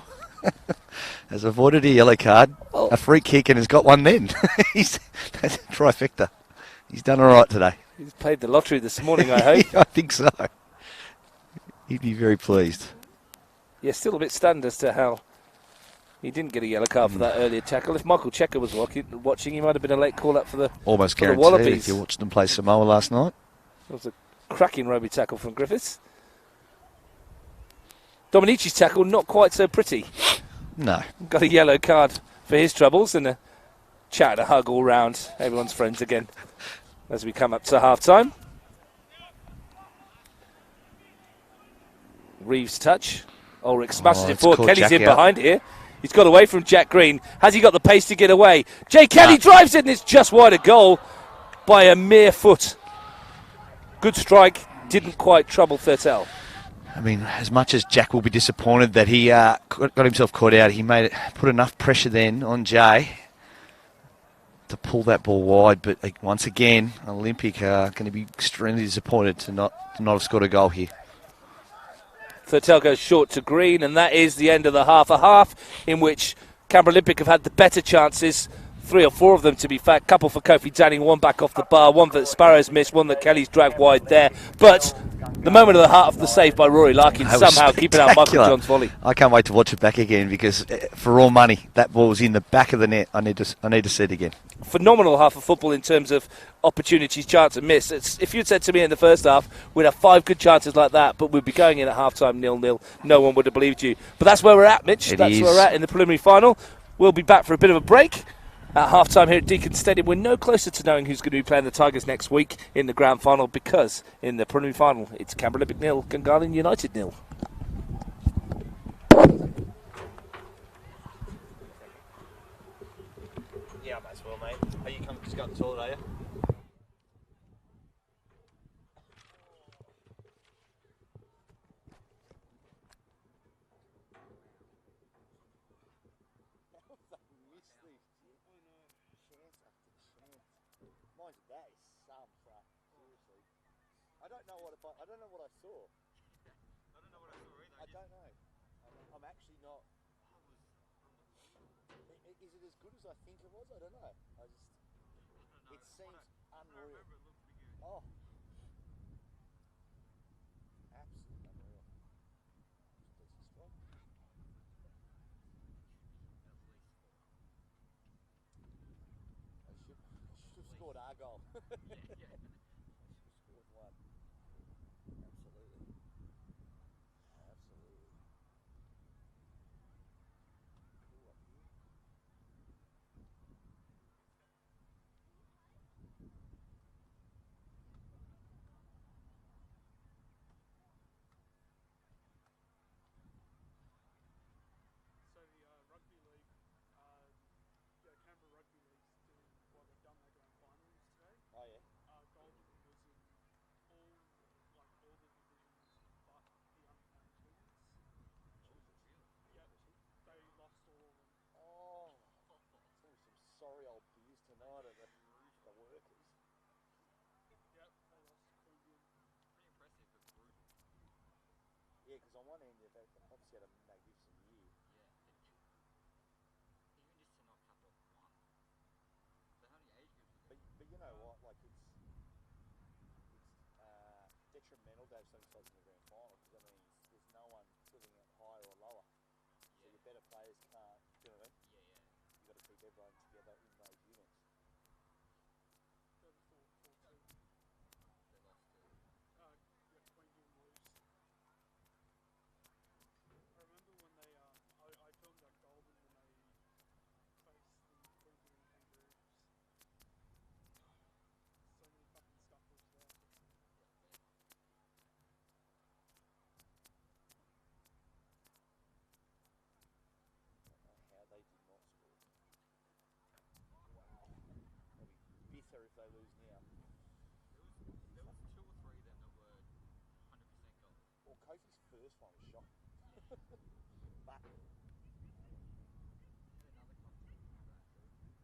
has avoided a yellow card, a free kick, and has got one then. That's a trifecta. He's done all right today. He's played the lottery this morning, I hope. I think so. He'd be very pleased. Yeah, still a bit stunned as to how he didn't get a yellow card for that earlier tackle. If Michael Checker was watching, he might have been a late call-up for the almost for guaranteed the Wallabies. if you watched them play Samoa last night. It was a cracking rugby tackle from Griffiths. Dominici's tackle, not quite so pretty. No. Got a yellow card for his troubles and a chat and a hug all round. Everyone's friends again as we come up to half-time. Reeves' touch. Ulrich smashes it forward. Kelly's Jack in out. behind here. He's got away from Jack Green. Has he got the pace to get away? Jay Kelly drives it and it's just wide a goal by a mere foot. Good strike. Didn't quite trouble Thurtell. I mean, as much as Jack will be disappointed that he got himself caught out, he put enough pressure then on Jay to pull that ball wide. But once again, Olympic are going to be extremely disappointed to not have scored a goal here. Thurtell goes short to Green, and that is the end of the half. A half in which Canberra Olympic have had the better chances. 3 or 4 of them, to be fair. Couple for Kofi Danning, one back off the bar, one that Sparrow's missed, one that Kelly's dragged wide there. But the moment of the heart of the save by Rory Larkin, somehow keeping out Michael John's volley. I can't wait to watch it back again because for all money, that ball was in the back of the net. I need to see it again. Phenomenal Half of football in terms of opportunities, chance and miss. If you'd said to me in the first half, we'd have 5 good chances like that, but we'd be going in at half-time 0-0, no one would have believed you. But that's where we're at, Mitch. That's where we're at in the preliminary final. We'll be back for a bit of a break. At half-time here at Deakin Stadium, we're no closer to knowing who's going to be playing the Tigers next week in the grand final because in the preliminary final, it's Canberra Olympic 0, Gungahlin United 0. Yeah, I might as well, mate. Are you just going to the toilet, are you? I don't know what I saw. I don't know what I not? Is it as good as I think it was? I don't know. I don't know. It seems unreal. I remember it looked pretty good. Oh, absolutely unreal. It's a decent strike. At least I should have scored our goal. four. Yeah. I should have scored one. Absolutely. Absolutely. Ooh, up here. So the rugby league, Canberra Rugby League's doing, well, they've done their grand finals today. Oh yeah. Golden was in all the divisions but the under-19s. Yep, they lost all of them. Oh, it's gonna be some sorry old beers tonight at the workers. Yep, they lost Kofi. Pretty impressive, but brutal. Yeah, because on one end they've obviously had a magnificent year. Yeah. Even just to not cap off one. So how many age groups is it? But you know what? Like it's detrimental to have some sides in the grand final because that means there's no one putting it higher or lower. So Yeah. your better players can't. Do you know what I mean? Yeah. You've got to keep everyone together in those units. They're the 4-2. They lost to... Queen didn't lose. I remember when they, I filmed at Golden when they faced the Queensland Kangaroos. So many fucking scuffles there. I don't know how they did not score. Wow. They'll be bitter if they lose now. There was 2 or 3 then that were 100% goals. Well, Kofi's first one was shocking. But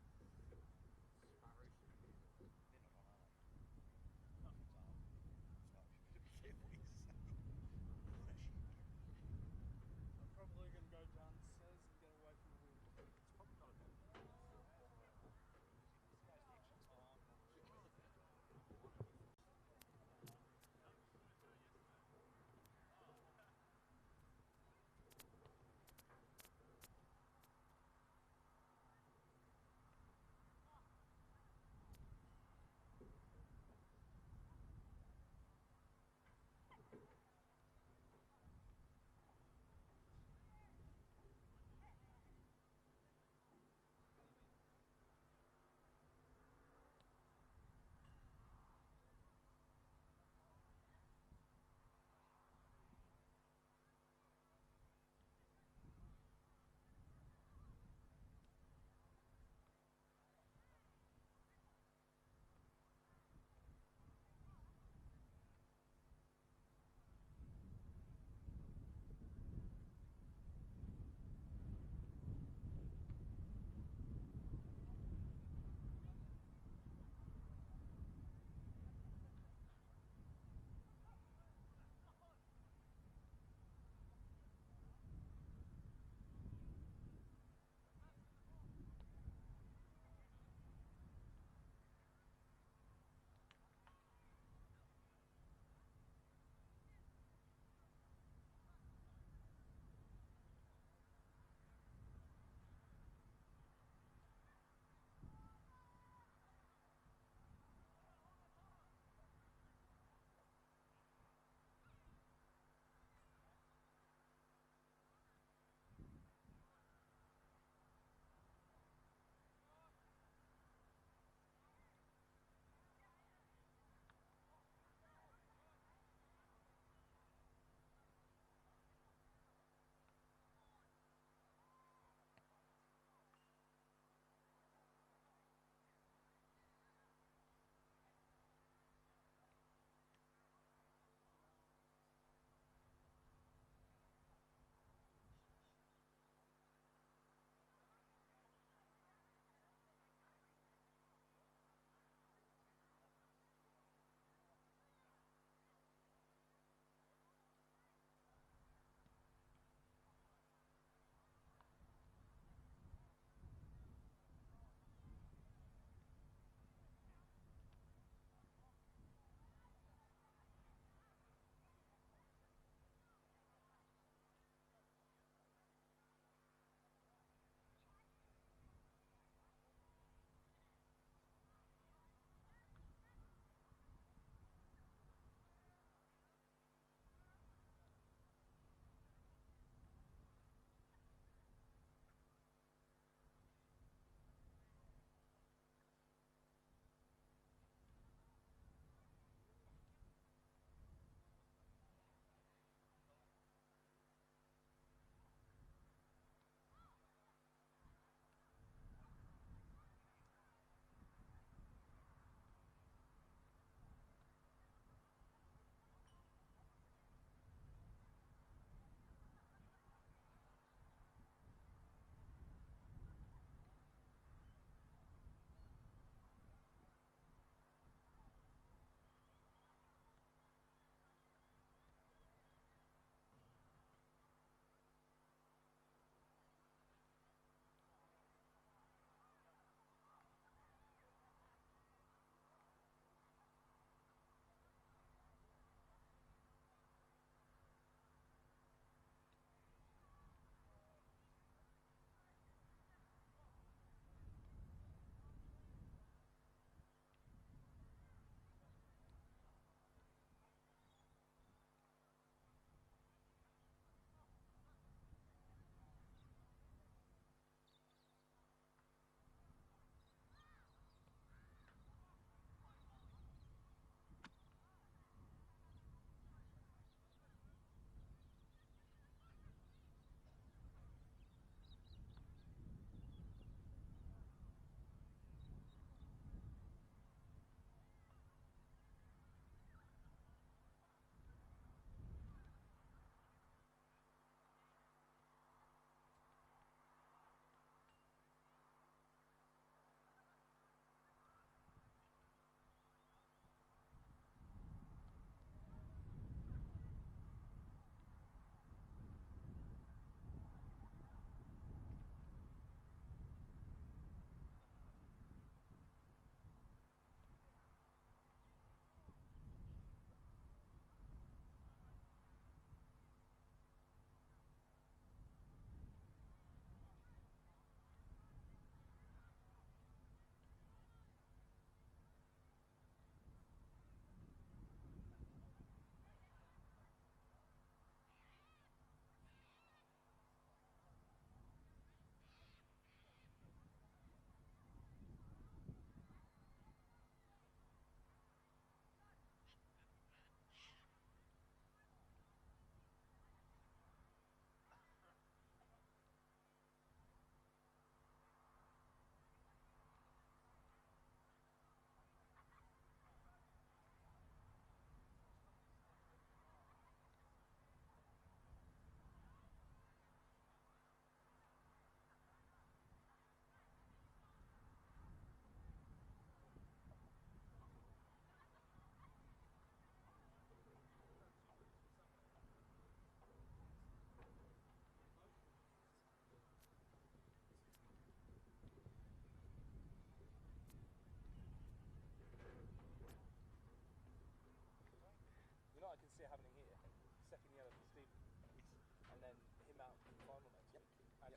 Another competition like that too. Sparrow should be good. they're not on, are they? So you better be careful what you say. What a shit. I'm probably going to go downstairs and get away from the wind. It's probably not a bad thing. This guy's the extra time.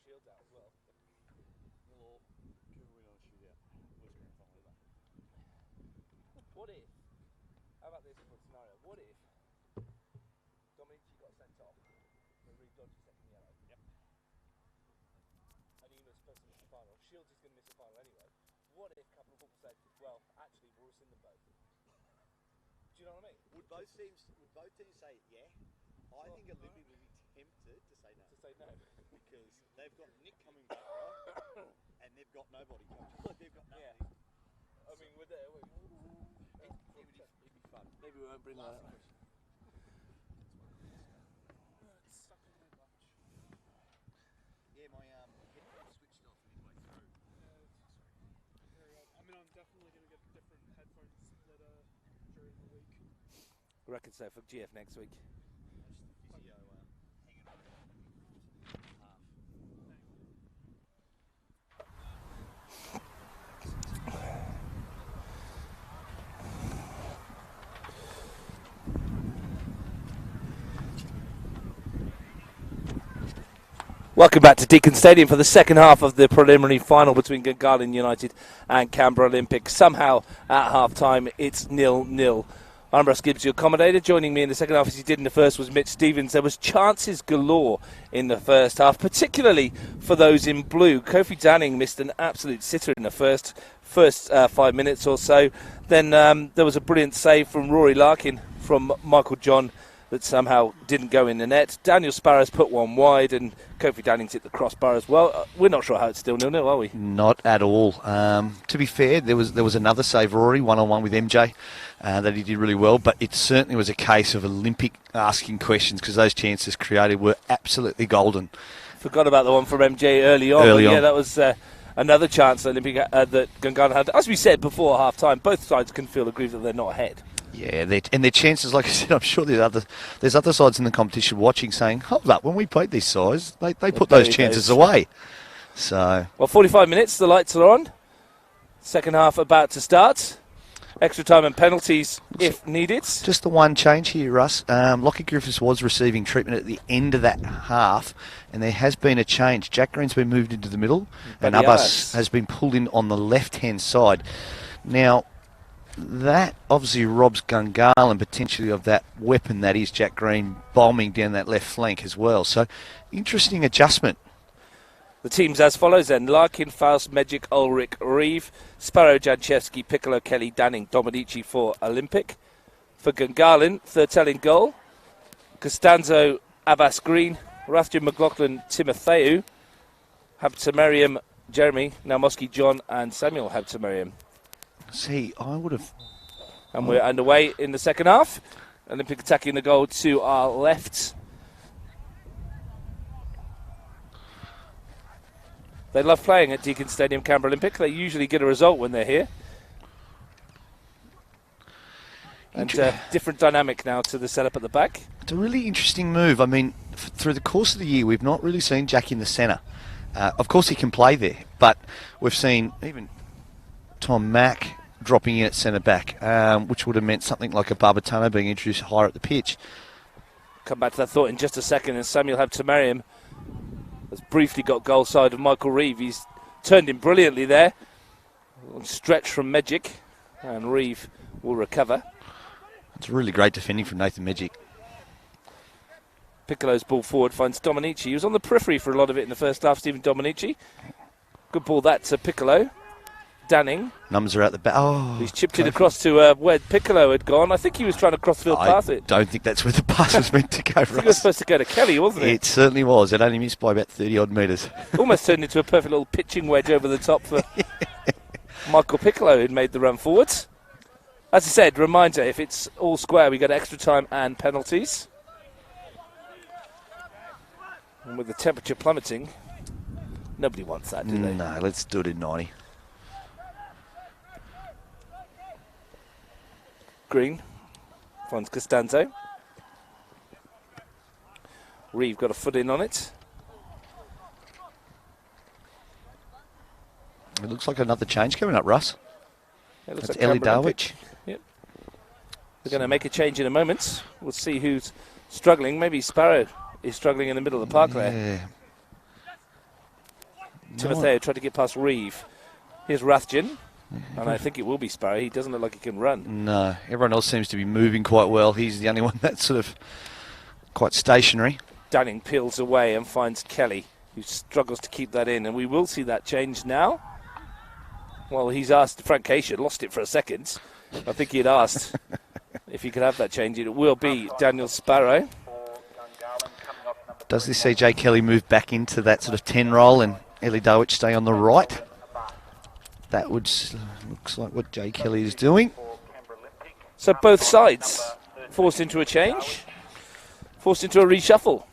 Shields out as well. Or can we win on a shootout? Worst grand final ever. What if? How about this for a scenario? What if Dominici got sent off for a really dodgy second yellow? Yep. And he was supposed to miss the final. Shields is going to miss the final anyway. What if a couple of people said, well, actually, we'll rescind them both? Do you know what I mean? Would both teams say yeah? I think Olympic would be tempted to say no. To say no. Because they've got Nick coming back, right? And they've got nobody coming. They've got nothing. I mean, would they? It'd be fun. Maybe we won't bring that up. It's stuck in my watch. Yeah, my headphones switched off midway through. Very odd. I mean, I'm definitely going to get a different headphone splitter during the week. I reckon so for GF next week. Just the physio hanging on half. Welcome back to Deakin Stadium for the second half of the preliminary final between Gungahlin United and Canberra Olympic. Somehow, at half-time, it's 0-0. I'm Russ Gibbs, your commentator. Joining me in the second half, as he did in the first, was Mitch Stevens. There was chances galore in the first half, particularly for those in blue. Kofi Danning missed an absolute sitter in the first 5 minutes or so. Then there was a brilliant save from Rory Larkin from Michael John that somehow didn't go in the net. Daniel Sparrows put one wide, and Kofi Danning's hit the crossbar as well. We're not sure how it's still 0-0, are we? Not at all. To be fair, there was another save, Rory, one-on-one with MJ, that he did really well, but it certainly was a case of Olympic asking questions, because those chances created were absolutely golden. Forgot about the one from MJ early on. Yeah, that was another chance that Olympic that Gungahlin had. As we said before half-time, both sides can feel aggrieved that they're not ahead. Yeah, and their chances, like I said, I'm sure there's other sides in the competition watching saying, hold up, when we played these sides, they put those chances away. So, well, 45 minutes, the lights are on. Second half about to start. Extra time and penalties if needed. Just the one change here, Russ. Lockie Griffiths was receiving treatment at the end of that half, and there has been a change. Jack Green's been moved into the middle, and Abbas has been pulled in on the left-hand side. Now, that obviously robs Gungahlin potentially of that weapon that is Jack Green bombing down that left flank as well. So, interesting adjustment. The teams as follows then. Larkin, Faust, Medjic, Ulrich, Reeve, Sparrow, Chesky, Piccolo, Kelly, Danning, Dominici for Olympic. For Gungahlin, Thurtell in goal. Costanzo, Abbas Green, Raskin, McLaughlin, Timotheu, Habtemariam, Jeremy, Maaske, John and Samuel Habtemariam. See, I would have... And we're underway in the second half. Olympic attacking the goal to our left. They love playing at Deakin Stadium, Canberra Olympic. They usually get a result when they're here. And different dynamic now to the setup at the back. It's a really interesting move. I mean, through the course of the year, we've not really seen Jack in the centre. Of course, he can play there, but we've seen even Tom Mack dropping in at centre-back, which would have meant something like a Barbatano being introduced higher at the pitch. Come back to that thought in just a second, and Samuel Habtemariam has briefly got goal side of Michael Reeve. He's turned in brilliantly there. Stretch from Medjic, and Reeve will recover. It's really great defending from Nathan Medjic. Piccolo's ball forward finds Dominici. He was on the periphery for a lot of it in the first half, Stephen Dominici. Good ball that to Piccolo. Danning. Numbers are out the back. Oh, he's chipped it across to where Piccolo had gone. I think he was trying to cross-field pass it. I don't think that's where the pass was meant to go, I think it was supposed to go to Kelly, wasn't it? It certainly was. It only missed by about 30-odd metres. Almost turned into a perfect little pitching wedge over the top for Michael Piccolo, who'd made the run forwards. As I said, reminder, if it's all square, we got extra time and penalties. And with the temperature plummeting, nobody wants that, do they? No, let's do it in 90. Green finds Costanzo. Reeve got a foot in on it. It looks like another change coming up, Russ. It looks That's like Ellie Canberra Darwich. Yep. They're going to make a change in a moment. We'll see who's struggling. Maybe Sparrow is struggling in the middle of the park there. Timotheo tried to get past Reeve. Here's Raskin. And I think it will be Sparrow. He doesn't look like he can run. No, everyone else seems to be moving quite well. He's the only one that's sort of quite stationary. Dunning peels away and finds Kelly, who struggles to keep that in. And we will see that change now. Well, he's asked, Frank Cation lost it for a second. I think he had asked if he could have that change. It will be Daniel Sparrow. Does this see Jay Kelly move back into that sort of 10 role and Eli Dowich stay on the right? That looks like what Jay Kelly is doing. So both sides forced into a change, forced into a reshuffle.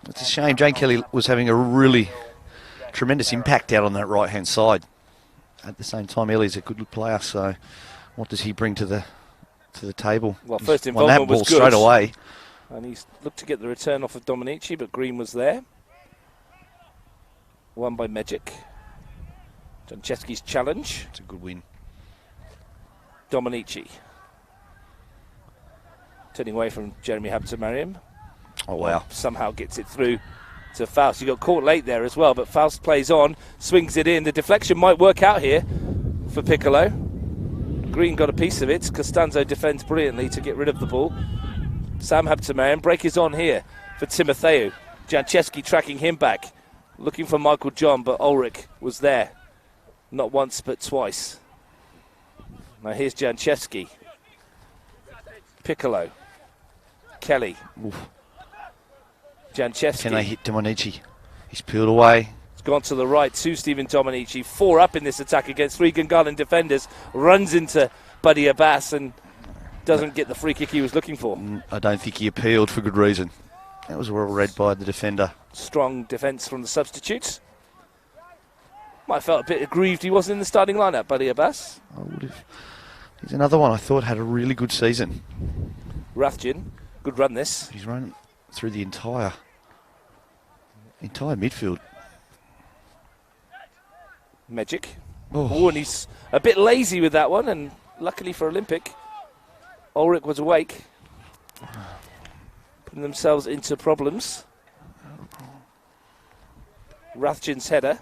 It's a shame. Jay Kelly was having a really tremendous impact out on that right-hand side. At the same time, Eli's a good player, so what does he bring to the table? Well, first He's won that involvement ball was good. straight away. And he's looked to get the return off of Dominici, but Green was there. Won by Magic. John Chesky's challenge. It's a good win. Dominici. Turning away from Jeremy Habtemariam. Oh, wow. Somehow gets it through to Faust. He got caught late there as well, but Faust plays on, swings it in. The deflection might work out here for Piccolo. Green got a piece of it. Costanzo defends brilliantly to get rid of the ball. Sam Habtemariam, break is on here for Timotheo. Jancheski tracking him back, looking for Michael John, but Ulrich was there. Not once, but twice. Now here's Jancheski. Piccolo. Kelly. Oof. Jancheski. Can they hit Dominici? He's peeled away. It's gone to the right to Stephen Dominici. 4 up in this attack against 3 Gungahlin defenders. Runs into Buddy Abbas and doesn't get the free kick he was looking for. I don't think he appealed for good reason. That was well read by the defender. Strong defence from the substitutes. Might have felt a bit aggrieved he wasn't in the starting lineup, Buddy Abbas. I would have. He's another one I thought had a really good season. Rathjen, good run this. He's run through the entire midfield. Magic. Oh. Oh, and he's a bit lazy with that one, and luckily for Olympic, Ulrich was awake. Putting themselves into problems. Rathjen's header.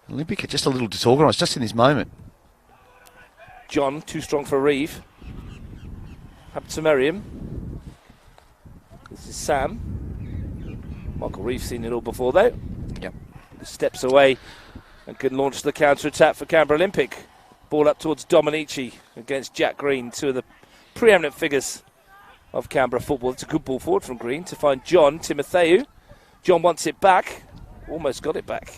Olympic are just a little disorganised, just in this moment. John, too strong for Reeve. Habtemariam. This is Sam. Michael Reeve's seen it all before, though. Yep. He steps away and can launch the counter-attack for Canberra Olympic. Ball up towards Dominici against Jack Green, 2 of the preeminent figures of Canberra football. It's a good ball forward from Green to find John Timotheo. John wants it back. Almost got it back.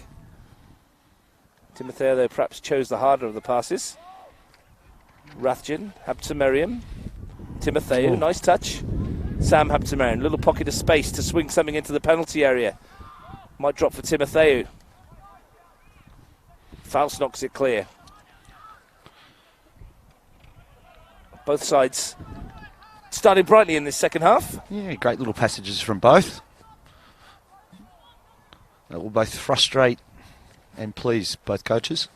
Timotheo, though, perhaps chose the harder of the passes. Rathjen, Habtemariam, Timotheo, nice touch. Sam Habtemariam, little pocket of space to swing something into the penalty area. Might drop for Timotheo. Faust knocks it clear. Both sides starting brightly in this second half. Yeah, great little passages from both. That will both frustrate and please both coaches.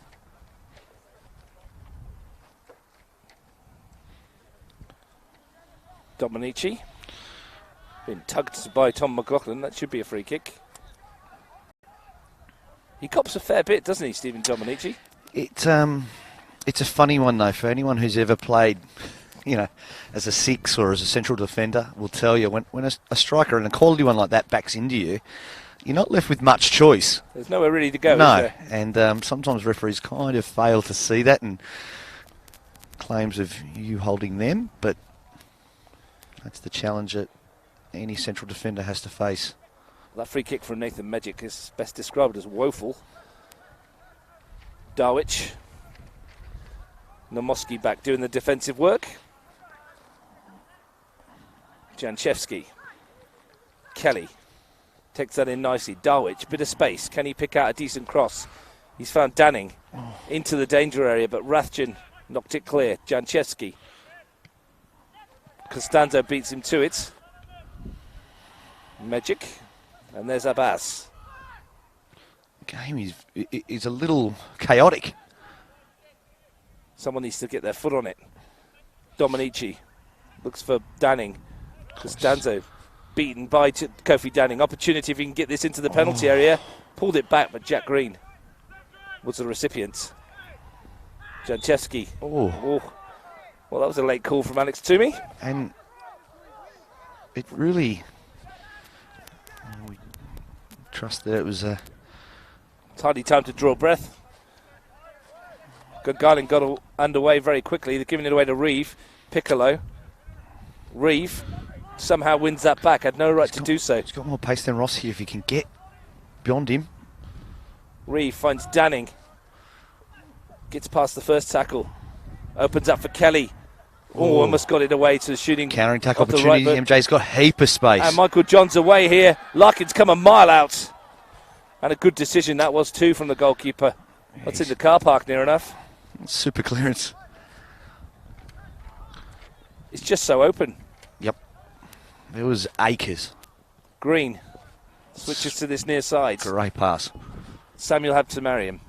Dominici. Been tugged by Tom McLaughlin. That should be a free kick. He cops a fair bit, doesn't he, Stephen Dominici? It's a funny one though for anyone who's ever played, as a 6 or as a central defender. Will tell you when a striker and a quality one like that backs into you, you're not left with much choice. There's nowhere really to go, No, is there? and sometimes referees kind of fail to see that and claims of you holding them, but that's the challenge that any central defender has to face. That free kick from Nathan Magic is best described as woeful. Dawich. Maaske back doing the defensive work. Janchevsky. Kelly takes that in nicely. Dawich, bit of space. Can he pick out a decent cross? He's found Danning into the danger area, but Rathjen knocked it clear. Janchevsky. Costanzo beats him to it. Magic. And there's Abbas. The game is a little chaotic. Someone needs to get their foot on it. Dominici looks for Danning. Costanzo beaten by Kofi Danning. Opportunity if he can get this into the penalty area. Pulled it back, but Jack Green was the recipient. Chesky. Oh, Well, that was a late call from Alex Toomey. and it really... we trust that it was a... It's hardly time to draw breath. Garland got underway very quickly. They're giving it away to Reeve. Piccolo. Reeve somehow wins that back. Had no right to do so. He's got more pace than Ross here if he can get beyond him. Reeve finds Danning. Gets past the first tackle. Opens up for Kelly. Oh, almost got it away to the shooting. Countering tackle off the opportunity. right, MJ's got heap of space. and Michael John's away here. Larkin's come a mile out. And a good decision that was too from the goalkeeper. That's in the car park near enough. Super clearance. It's just so open. Yep. There was acres. Green switches to this near side. Great pass. Samuel had to marry him.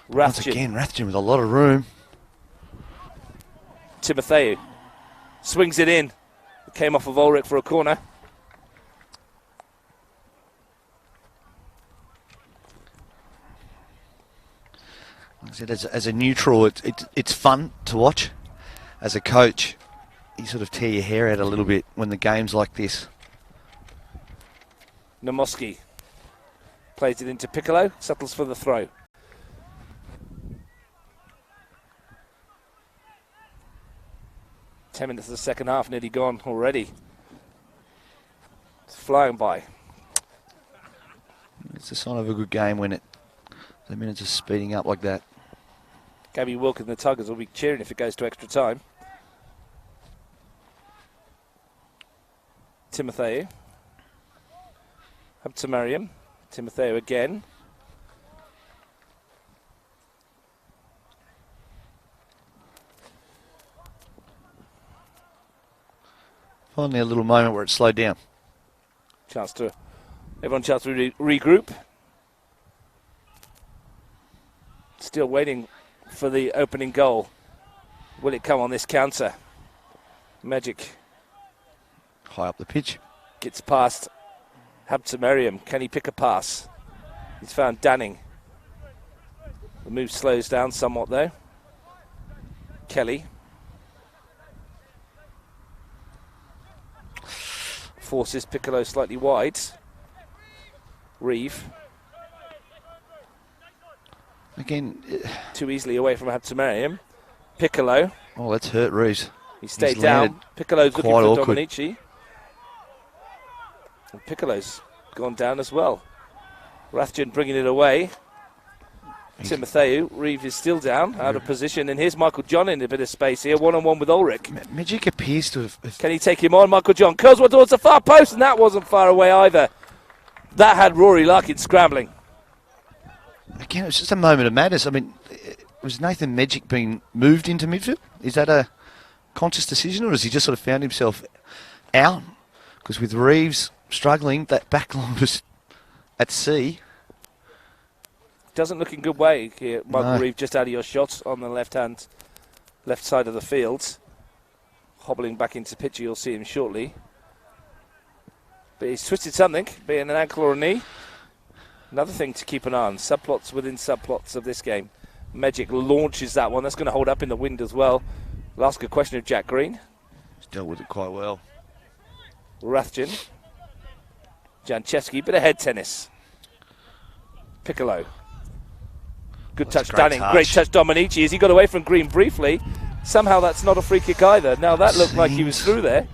Once Raskin. again, Rathjen with a lot of room. Timotheu swings it in. It came off of Ulrich for a corner. Like I said, as a neutral, it's fun to watch. As a coach, you sort of tear your hair out a little bit when the game's like this. Maaske plays it into Piccolo. Settles for the throw. Ten minutes of the second half, nearly gone already. It's flying by. It's a sign of a good game when the minutes are speeding up like that. Gabby Wilk and the Tigers will be cheering if it goes to extra time. Timotheu. Up to Mariam. Timotheu again. Finally a little moment where it slowed down. Chance to regroup. Still waiting for the opening goal. Will it come on this counter? Magic High up the pitch. gets past Habtemariam. Can he pick a pass? He's found Danning. The move slows down somewhat though. Kelly. Forces Piccolo slightly wide. Reeve. Again, Too easily away from Habtemariam. Piccolo. oh, that's hurt Reeves. He stayed He's down. landed Piccolo's looking quite for awkward. Dominici. And Piccolo's gone down as well. Rathjen bringing it away. Timotheu. Reeve is still down, out of position. And here's Michael John in a bit of space here. One-on-one with Ulrich. Magic appears to have Can he take him on? Michael John curls one towards the far post, and that wasn't far away either. That had Rory Larkin scrambling. again, it was just a moment of madness. I mean, was Nathan Magic being moved into midfield? Is that a conscious decision, or has he just sort of found himself out? Because with Reeves struggling, that back line was at sea. Doesn't look in good way here, Michael No. Reeve, just out of your shot on the left side of the field. Hobbling back into picture, you'll see him shortly. But he's twisted something, be it an ankle or a knee. Another thing to keep an eye on, subplots within subplots of this game. Magic launches that one, that's going to hold up in the wind as well. I'll ask a question of Jack Green. He's dealt with it quite well. Rathjen. Chesky, bit of head tennis. Piccolo. Good That's touch, a great Danning. touch. Great touch, Dominici. As he got away from Green briefly, somehow that's not a free kick either. Now that looked like he was through there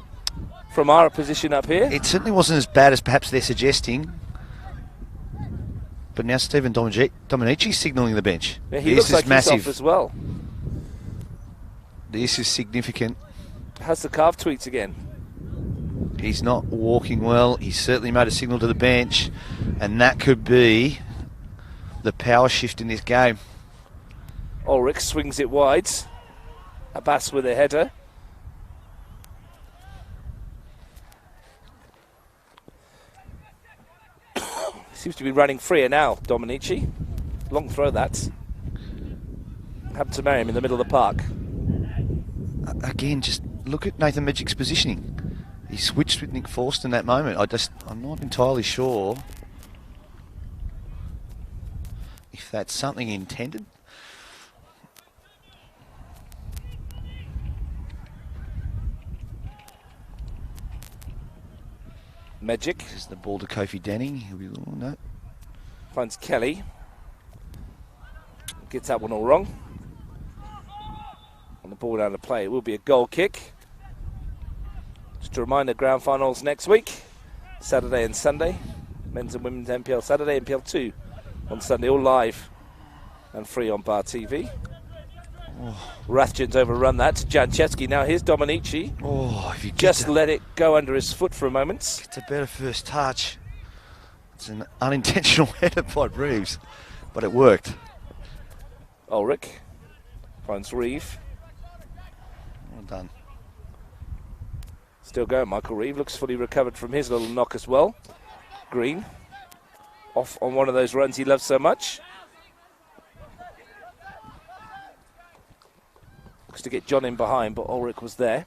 from our position up here. It certainly wasn't as bad as perhaps they're suggesting. But now Stephen Dominici signalling the bench. Yeah, he this looks is like massive. he's off as well. This is significant. Has the calf tweets again. He's not walking well. He's certainly made a signal to the bench. And that could be the power shift in this game. Ulrich swings it wide. Abbas with a header. Seems to be running freer now, Dominici. Long throw that. Happened to marry him in the middle of the park. Again, just look at Nathan Magic's positioning. He switched with Nick Forst in that moment. I'm not entirely sure. if that's something intended. Magic This is the ball to Kofi Denning. He'll be, oh, no. finds Kelly. Gets that one all wrong. On the ball down to play, it will be a goal kick. Just a reminder, grand finals next week, Saturday and Sunday. Men's and women's NPL Saturday, NPL 2 on Sunday, all live and free on Bar TV. Raskin's overrun that to Jan Chesky. Now here's Dominici. Oh, if you Just let it go under his foot for a moment. It's a better first touch. It's an unintentional header by Reeves, but it worked. Ulrich finds Reeve. Well done. Still going, Michael Reeve. Looks fully recovered from his little knock as well. Green off on one of those runs he loves so much. Looks to get John in behind, but Ulrich was there.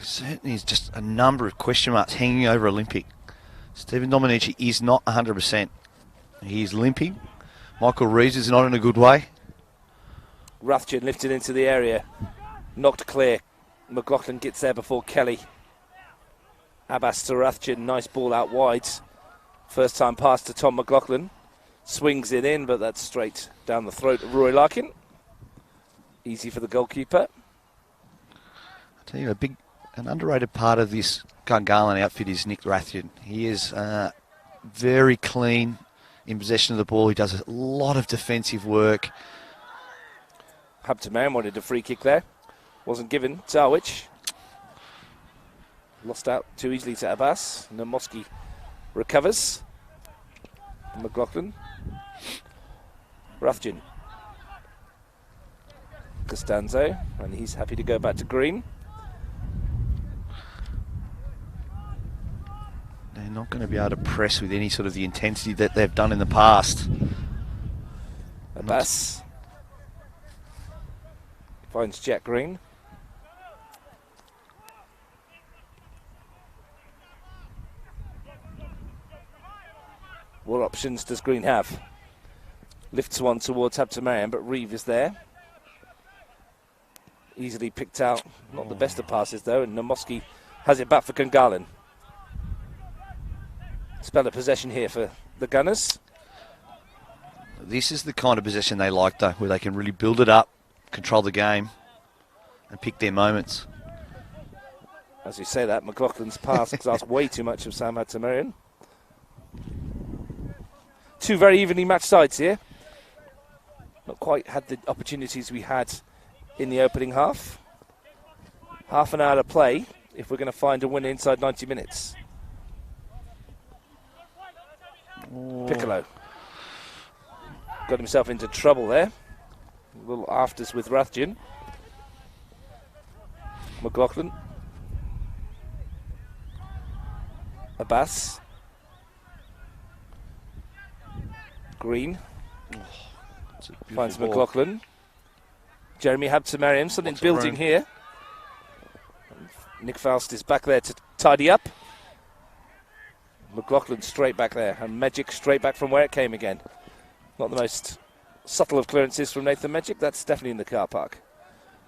Certainly is just a number of question marks hanging over Olympic. Stephen Dominici is not 100%. He is limping. Michael Reeves is not in a good way. Ruffian lifted into the area. Knocked clear. McLaughlin gets there before Kelly. Abbas to Ruffian. Nice ball out wide. First time pass to Tom McLaughlin. Swings it in, but that's straight down the throat of Roy Larkin. Easy for the goalkeeper. I tell you, an underrated part of this Gungahlin outfit is Nick Ruffian. He is very clean in possession of the ball. He does a lot of defensive work. Hampton Man wanted a free kick there. Wasn't given. Zarwich. Lost out too easily to Abbas. Maaske recovers. McLaughlin. Ruffian. Costanzo. And he's happy to go back to green. They're not going to be able to press with any sort of the intensity that they've done in the past. Abbas finds Jack Green. What options does Green have? Lifts one towards Habtemariam, but Reeve is there. Easily picked out. Not the best of passes though, and Maaske has it back for Gungahlin. Spell of possession here for the Gunners. This is the kind of possession they like, though, where they can really build it up, control the game, and pick their moments. As you say that, McLaughlin's pass asks way too much of Sam Habtemariam. Two very evenly matched sides here. Not quite had the opportunities we had in the opening half. Half an hour to play if we're going to find a winner inside 90 minutes. Piccolo got himself into trouble there. A little afters with Ruffian. McLaughlin. Abbas. Green. Finds ball. McLaughlin. Jeremy Habtemariam, something Lots of building room. here. Nick Faust is back there to tidy up. McLaughlin straight back there, and Magic straight back from where it came again. Not the most subtle of clearances from Nathan Magic. That's definitely in the car park.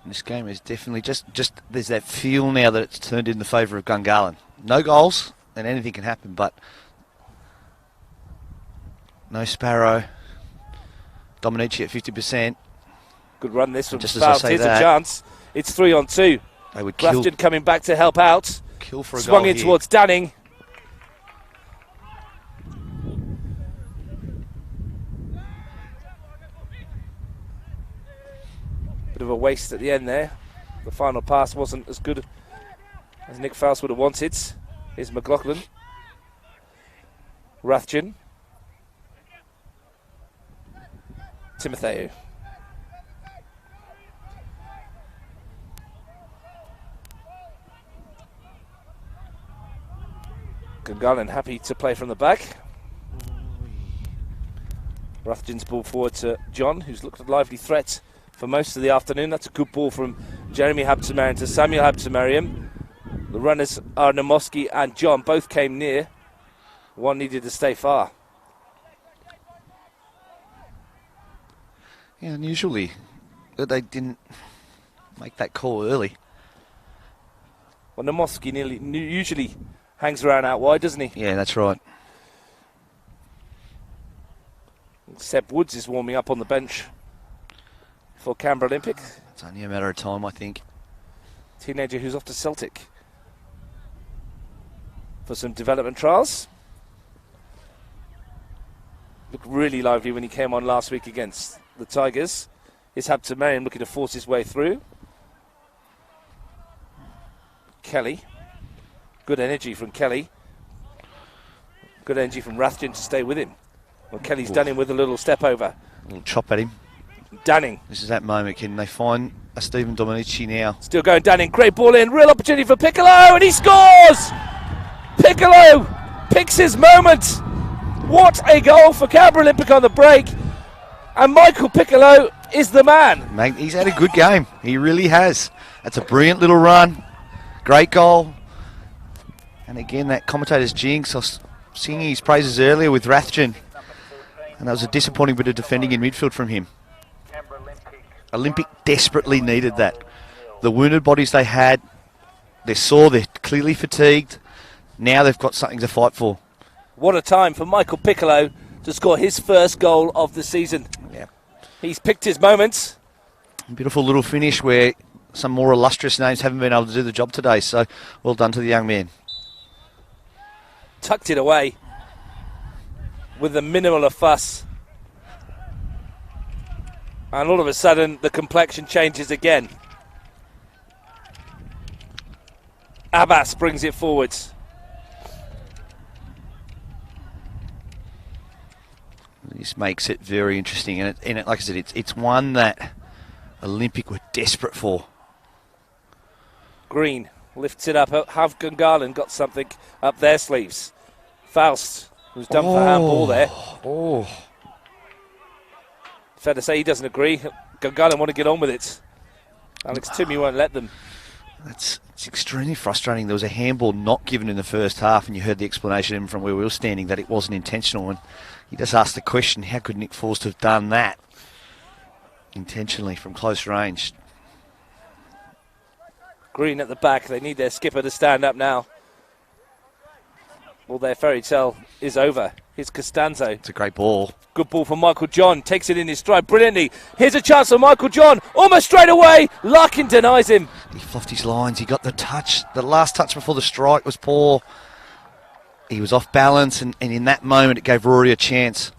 This game is definitely just there's that feel now that it's turned in the favour of Gungahlin. No goals, and anything can happen, but no Sparrow. Dominici at 50%. Good run this from Just as I Faust. say Here's that, a chance. It's 3-on-2. They would kill Ruffian coming back to help out. for a Swung goal in here. towards Danning. Bit of a waste at the end there. The final pass wasn't as good as Nick Faust would have wanted. Here's McLaughlin. Ruffian. Timotheo. Gungahlin happy to play from the back. Ruffian's ball forward to John, who's looked a lively threat for most of the afternoon. That's a good ball from Jeremy Habtemariam to Samuel Habtemariam. The runners are Maaske and John. Both came near. One needed to stay far. Yeah, unusually they didn't make that call early. Well, Maaske usually hangs around out wide, doesn't he? Yeah, that's right. Seb Woods is warming up on the bench for Canberra Olympic. It's only a matter of time, I think. Teenager who's off to Celtic for some development trials. Looked really lively when he came on last week against the Tigers. Here's Hampton Marion looking to force his way through. Kelly. Good energy from Kelly. Good energy from Raskin to stay with him. Well, Kelly's done him with a little step over. A little chop at him. Danning. This is that moment. Can they find a Stephen Dominici now? Still going Danning. Great ball in. Real opportunity for Piccolo. And he scores! Piccolo picks his moment. What a goal for Canberra Olympic on the break. And Michael Piccolo is the man. Mate, he's had a good game. He really has. That's a brilliant little run. Great goal. And again, that commentator's jinx. I was singing his praises earlier with Raskin. And that was a disappointing bit of defending in midfield from him. Olympic desperately needed that. The wounded bodies they had, they're sore, they're clearly fatigued. Now they've got something to fight for. What a time for Michael Piccolo to score his first goal of the season. Yeah. He's picked his moments. Beautiful little finish where some more illustrious names haven't been able to do the job today. So well done to the young man. Tucked it away with a minimal of fuss. And all of a sudden, the complexion changes again. Abbas brings it forwards. This makes it very interesting. And it like I said, it's one that Olympic were desperate for. Green lifts it up. Have Gungahlin got something up their sleeves? Faust, who's done for handball there. Oh. Fair to say he doesn't agree. Gungahlin want to get on with it. Alex Timmy won't let them. It's extremely frustrating. There was a handball not given in the first half, and you heard the explanation from where we were standing that it wasn't intentional. And he just asked the question, how could Nick Forst have done that intentionally from close range? Green at the back. They need their skipper to stand up now. Well, their fairy tale is over. Here's Costanzo. It's a great ball. Good ball from Michael John. Takes it in his stride brilliantly. Here's a chance for Michael John. Almost straight away. Larkin denies him. He fluffed his lines. He got the touch. The last touch before the strike was poor. He was off balance, and in that moment it gave Rory a chance.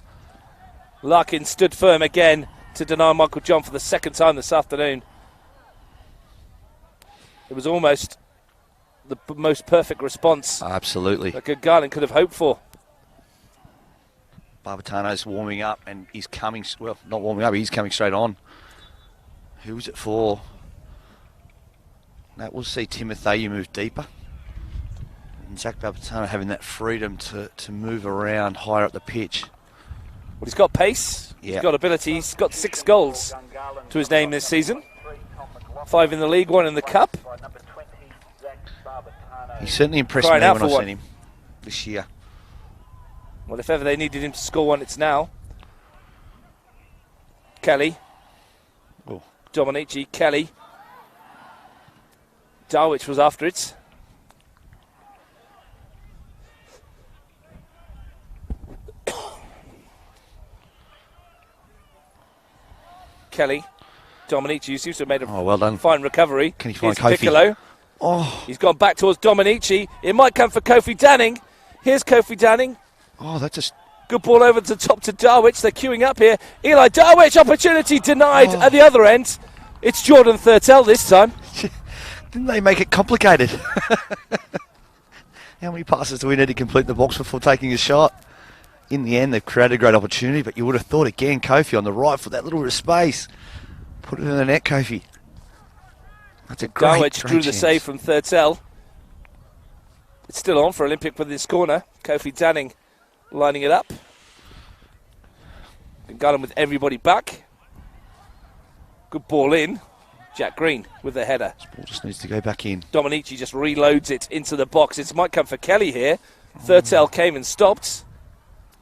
Larkin stood firm again to deny Michael John for the second time this afternoon. It was almost the most perfect response Absolutely. that Garland could have hoped for. Barbatano's warming up, and he's coming, well, not warming up, he's coming straight on. Who was it for? That will see Timotheu move deeper. And Zach Barbatano having that freedom to move around higher up the pitch. Well, he's got pace, Yeah. he's got ability, he's got 6 goals to his name this season. 5 in the league, 1 in the cup. He certainly impressed Crying me out when I've for seen him this year. Well, if ever they needed him to score one, it's now. Kelly. Oh. Dominici, Kelly. Darwich was after it. Kelly. Dominici seems to have made a Oh, well done. fine recovery. Can he find Here's Kofi? Piccolo. Oh, He's gone back towards Dominici. It might come for Kofi Danning. Here's Kofi Danning. that just... Good ball over the top to Darwich. They're queuing up here. Eli Darwich, opportunity denied at the other end. It's Jordan Thurtell this time. Didn't they make it complicated? How many passes do we need to complete the box before taking a shot? In the end, they've created a great opportunity, but you would have thought again, Kofi on the right for that little bit of space. Put it in the net, Kofi. That's a great, Darwich great drew the chance. save from Thurtell. It's still on for Olympic with this corner. Kofi Danning lining it up. Garland with everybody back. Good ball in. Jack Green with the header. This ball just needs to go back in. Dominici just reloads it into the box. It might come for Kelly here. Thurtell came and stopped.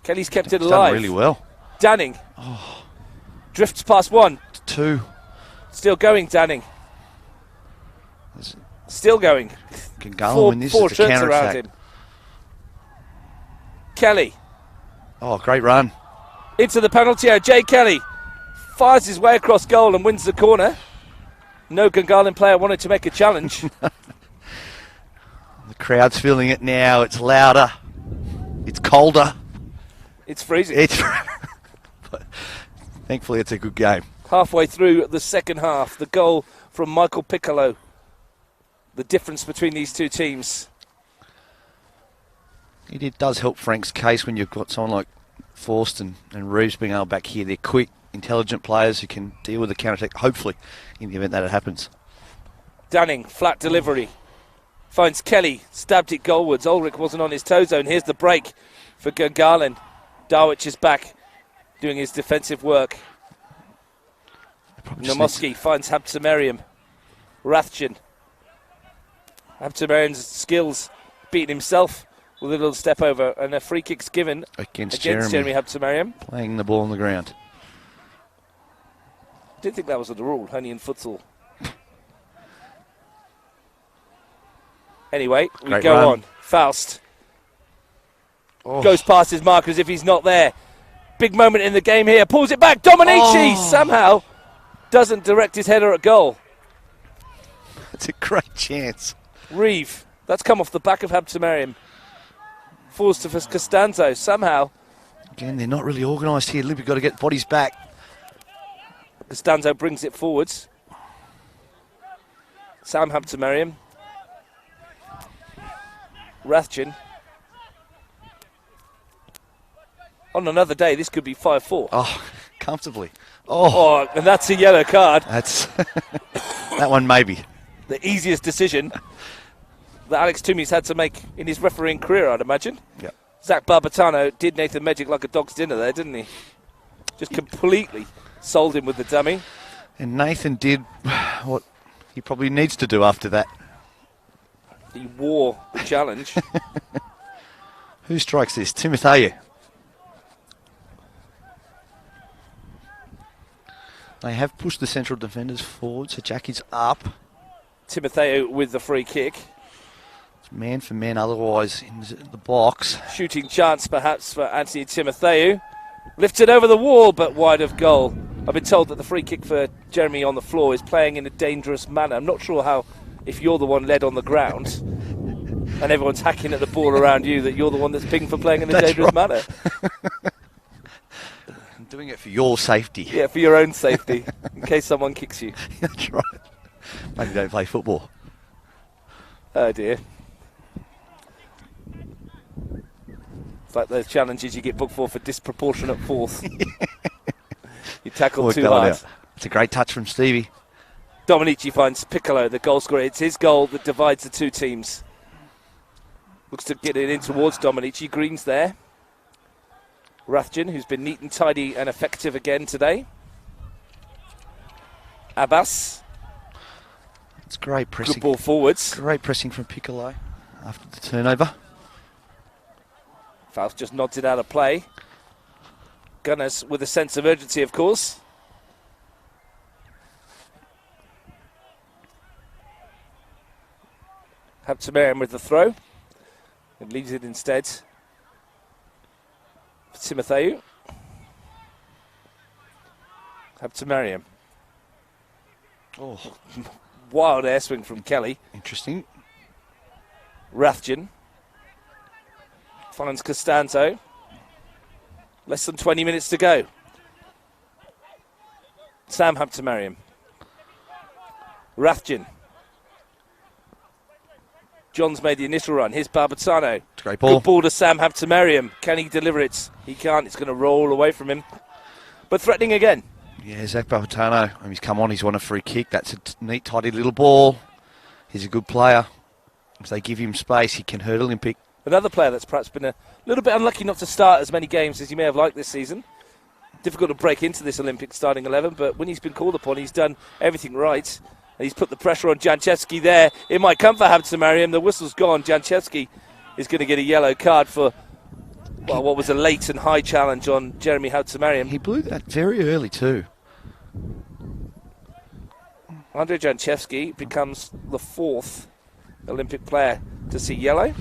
Kelly's kept it He's alive. done really well. Danning Drifts past one. 2. Still going, Danning. There's Still going. Gungahlin win this Four as a shirts around counter-attack. him. Kelly Oh, great run. into the penalty area. Jay Kelly fires his way across goal and wins the corner. No Gungahlin player wanted to make a challenge. The crowd's feeling it now. It's louder. It's colder. It's freezing. But thankfully, it's a good game. Halfway through the second half, the goal from Michael Piccolo. The difference between these two teams. It does help Frank's case when you've got someone like Forst and Reeves being able back here. They're quick, intelligent players who can deal with the counter-attack, hopefully, in the event that it happens. Danning, flat delivery. Finds Kelly, stabbed it goalwards. Ulrich wasn't on his toe zone. Here's the break for Gungahlin. Darwich is back, doing his defensive work. Maaske finds Habtemariam. Rathjen. Habtemariam's skills beating himself with a little step over, and a free kick's given against Jeremy Habtemariam. Playing the ball on the ground. I didn't think that was the rule, only in futsal. Anyway, we Great go run. on. Faust Oh. goes past his marker as if he's not there. Big moment in the game here. Pulls it back. Dominici somehow doesn't direct his header at goal. It's a great chance. Reeve. That's come off the back of Habtemariam. Falls to Costanzo somehow. Again, they're not really organised here. Olympic got to get bodies back. Costanzo brings it forwards. Sam Habtemariam. Rathjen. On another day, this could be 5-4. Oh, comfortably. Oh, And that's a yellow card. that's that one maybe. The easiest decision that Alex Toomey's had to make in his refereeing career, I'd imagine. Yep. Zach Barbatano did Nathan Magic like a dog's dinner there, didn't he? Just completely sold him with the dummy. And Nathan did what he probably needs to do after that. He wore the challenge. Who strikes this? Timotheu. They have pushed the central defenders forward, so Jackie's up. Timotheo with the free kick. It's man for man otherwise in the box. Shooting chance perhaps for Anthony Timotheo. Lifted over the wall, but wide of goal. I've been told that the free kick for Jeremy on the floor is playing in a dangerous manner. I'm not sure how, if you're the one led on the ground and everyone's hacking at the ball around you, that you're the one that's pinged for playing in a That's dangerous right. manner. I'm doing it for your safety. Yeah, for your own safety, in case someone kicks you. That's right. Maybe don't play football. Oh dear. It's like those challenges you get booked for disproportionate force. You tackle Worked too that one hard. out. It's a great touch from Stevie. Dominici finds Piccolo, the goal scorer. It's his goal that divides the two teams. Looks to get it in towards Dominici. Green's there. Rathjen, who's been neat and tidy and effective again today. Abbas. It's great pressing. Good ball forwards. Great pressing from Piccolo after the turnover. Faust just nods it out of play. Gunners with a sense of urgency, of course. Habtemariam with the throw. And leaves it instead for Timotheu. Habtemariam. Oh, Wild air swing from Kelly. interesting. Rathjen finds Costanzo. Less than 20 minutes to go. Sam Habtemariam. Rathjen. John's made the initial run. Here's Barbatano. It's a great ball. Good ball to Sam Habtemariam. Can he deliver it? He can't. It's going to roll away from him. But threatening again. Yeah, Zach Barbatano. He's come on. He's won a free kick. That's a neat, tidy little ball. He's a good player. If they give him space, he can hurt Olympic. Another player that's perhaps been a little bit unlucky not to start as many games as he may have liked this season. Difficult to break into this Olympic starting 11, but when he's been called upon, he's done everything right. And he's put the pressure on Chesky there. It might come for Habtemariam. The whistle's gone. Chesky is going to get a yellow card for, well, what was a late and high challenge on Jeremy Habtemariam. He blew that very early too. Andrei Janchevsky becomes the 4th Olympic player to see yellow.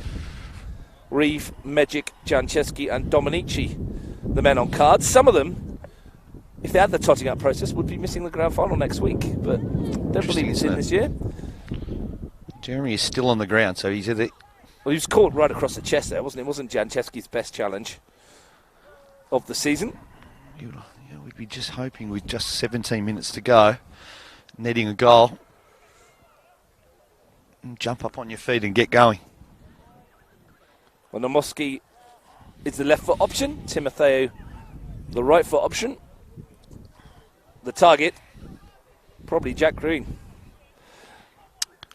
Reeve, Megic, Janchevsky and Dominici, the men on cards. Some of them, if they had the totting up process, would be missing the grand final next week, but don't believe it's in this year. Jeremy is still on the ground, so he's either... Well, he was caught right across the chest there, wasn't it? It wasn't Janchevsky's best challenge of the season. We'd be just hoping with just 17 minutes to go, netting a goal, and jump up on your feet and get going. Well, Maaske is the left foot option, Timotheo the right foot option. The target, probably Jack Green.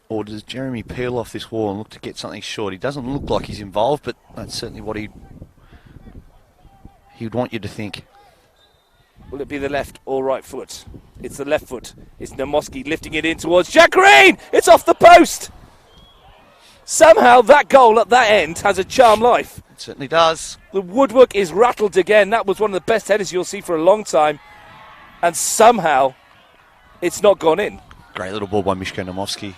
Or does Jeremy peel off this wall and look to get something short? He doesn't look like he's involved, but that's certainly what he'd want you to think. Will it be the left or right foot? It's the left foot. It's Maaske lifting it in towards Jack Green. It's off the post. Somehow that goal at that end has a charm life. It certainly does. The woodwork is rattled again. That was one of the best headers you'll see for a long time. And somehow it's not gone in. Great little ball by Mishko Maaske.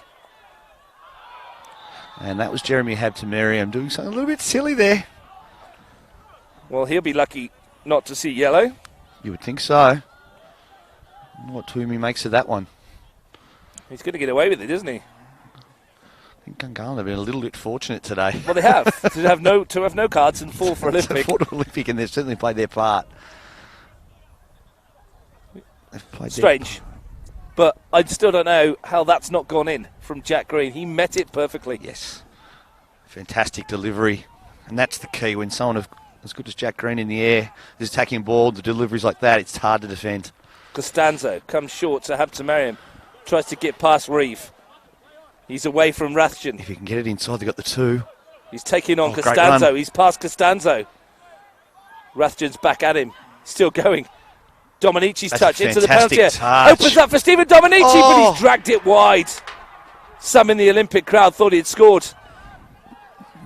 And that was Jeremy Habtemariam doing something a little bit silly there. Well, he'll be lucky not to see yellow. You would think so. What Toomey makes of that one. He's going to get away with it, isn't he? I think Gungahlin have been a little bit fortunate today. Well, they have. to have no cards and 4 for Olympic. 4 to Olympic, and they've certainly played their part. They've played Strange. But I still don't know how that's not gone in from Jack Green. He met it perfectly. Yes. Fantastic delivery. And that's the key. When someone as good as Jack Green in the air is attacking ball, the deliveries like that, it's hard to defend. Costanzo comes short to Habtemariam. Tries to get past Reeve. He's away from Raskin. If he can get it inside, they've got the 2. He's taking on great Costanzo. run. He's past Costanzo. Raskin's back at him. Still going. Dominici's That's touch a into the penalty area. fantastic touch. Opens up for Stephen Dominici, but he's dragged it wide. Some in the Olympic crowd thought he had scored.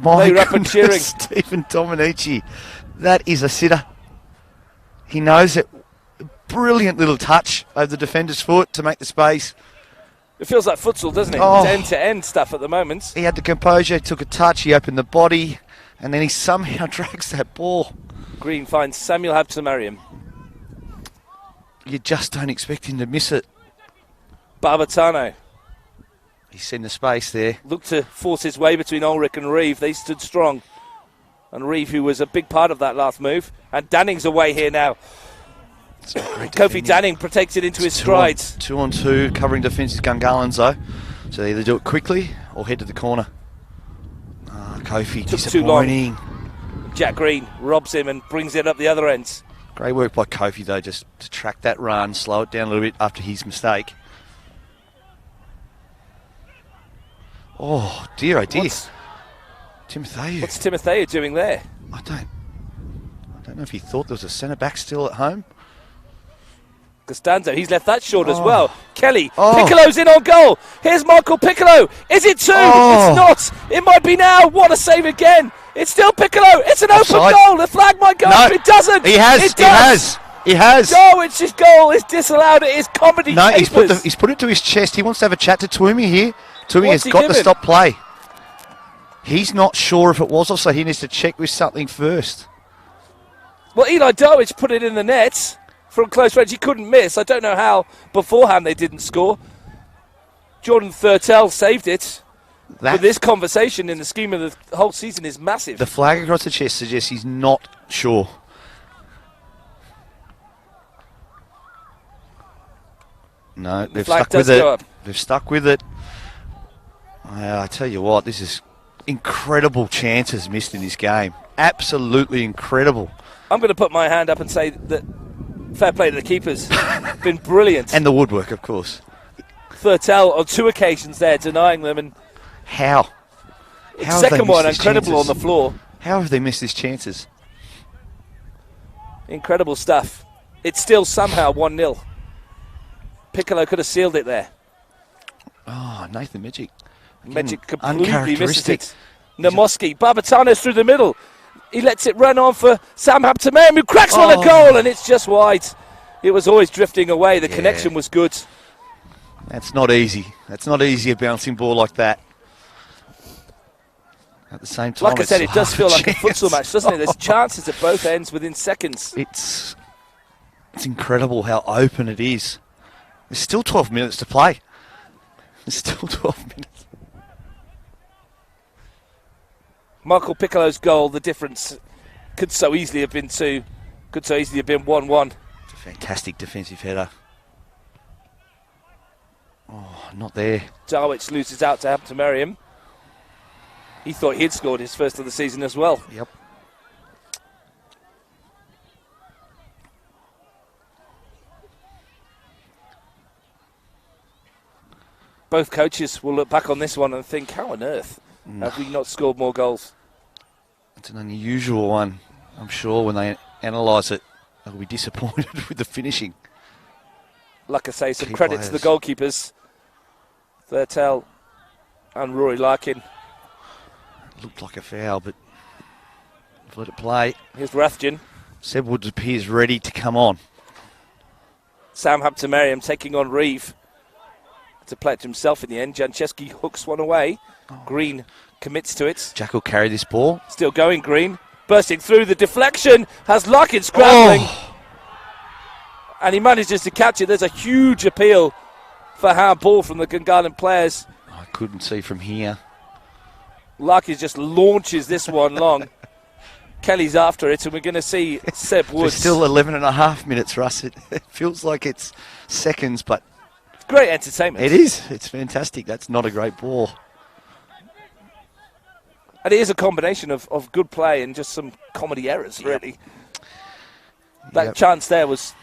My They were up and goodness, cheering. Stephen Dominici. That is a sitter. He knows it. Brilliant little touch over the defender's foot to make the space. It feels like futsal, doesn't it? Oh. It's end-to-end stuff at the moment. He had the composure, took a touch, he opened the body, and then he somehow drags that ball. Green finds Samuel Habtemariam. You just don't expect him to miss it. Barbatano He's seen the space there. looked to force his way between Ulrich and Reeve. They stood strong. And Reeve, who was a big part of that last move. And Danning's away here now. Kofi Danning protects it into his strides. 2 on 2, covering defence is Gungahlin though. So they either do it quickly or head to the corner. Kofi, Took too long. disappointing. Jack Green robs him and brings it up the other end. Great work by Kofi though, just to track that run, slow it down a little bit after his mistake. Oh dear, oh dear. Timotheo. What's Timotheo doing there? I don't know if he thought there was a centre back still at home. Costanzo, he's left that short as well. Kelly, Oh. Piccolo's in on goal. Here's Michael Piccolo. Is it 2? Oh. It's not. It might be now. What a save again. It's still Piccolo. It's an open Offside. goal. The flag might go No. up. It doesn't. He has. It He does. has. He has. No, it's his goal. It's disallowed. It is comedy No, capers. he's put it to his chest. He wants to have a chat to Toomey here. Toomey What's has he got to given? stop play. He's not sure if it was offside. He needs to check with something first. Well, Eli Darwich put it in the net from close range. He couldn't miss. I don't know how beforehand they didn't score. Jordan Thurtell saved it. But this conversation in the scheme of the whole season is massive. The flag across the chest suggests he's not sure. No, they've flag stuck with does it. go up. They've stuck with it. I tell you what, this is incredible chances missed in this game. Absolutely incredible. I'm going to put my hand up and say that fair play to the keepers. Been brilliant. And the woodwork, of course. Thurtell on 2 occasions there denying them. And How? How have they second missed one, these incredible chances? on the floor. How have they missed these chances? Incredible stuff. It's still somehow 1-0. Piccolo could have sealed it there. Oh, Nathan Megic. Megic completely misses uncharacteristic. it. Maaske, Barbatano's through the middle. He lets it run on for Sam Habtemariam, who cracks on a goal, and it's just wide. It was always drifting away. The Yeah. connection was good. That's not easy. That's not easy, a bouncing ball like that. At the same time, Like I said, it does feel like a futsal chance. match, doesn't it? There's chances at both ends within seconds. It's incredible how open it is. There's still 12 minutes to play. There's still 12 minutes. Michael Piccolo's goal, the difference could so easily have been 2, could so easily have been 1-1. It's a fantastic defensive header. Oh, not there. Darwich loses out to Hampton Merriam. He thought he'd scored his first of the season as well. Yep. Both coaches will look back on this one and think, how on earth have we not scored more goals? It's an unusual one. I'm sure when they analyse it, they'll be disappointed with the finishing. Like I say, some Key credit to the goalkeepers, Thurtell and Rory Larkin. Looked like a foul, but we've let it play. Here's Rathjen. Seb Woods appears ready to come on. Sam Hampton Merriam taking on Reeve. To play it himself in the end. Chesky hooks one away. Green commits to it. Jack will carry this ball. Still going, Green. Bursting through the deflection. Has Larkin scrambling. Oh. And he manages to catch it. There's a huge appeal for handball from the Gungahlin players. I couldn't see from here. Larkin just launches this one long. Kelly's after it, and we're going to see Seb There's Woods. still 11 and a half minutes, Russ. It feels like it's seconds, but Great entertainment. it is. It's fantastic. That's not a great ball. And it is a combination of good play and just some comedy errors, really. That Yep. chance there was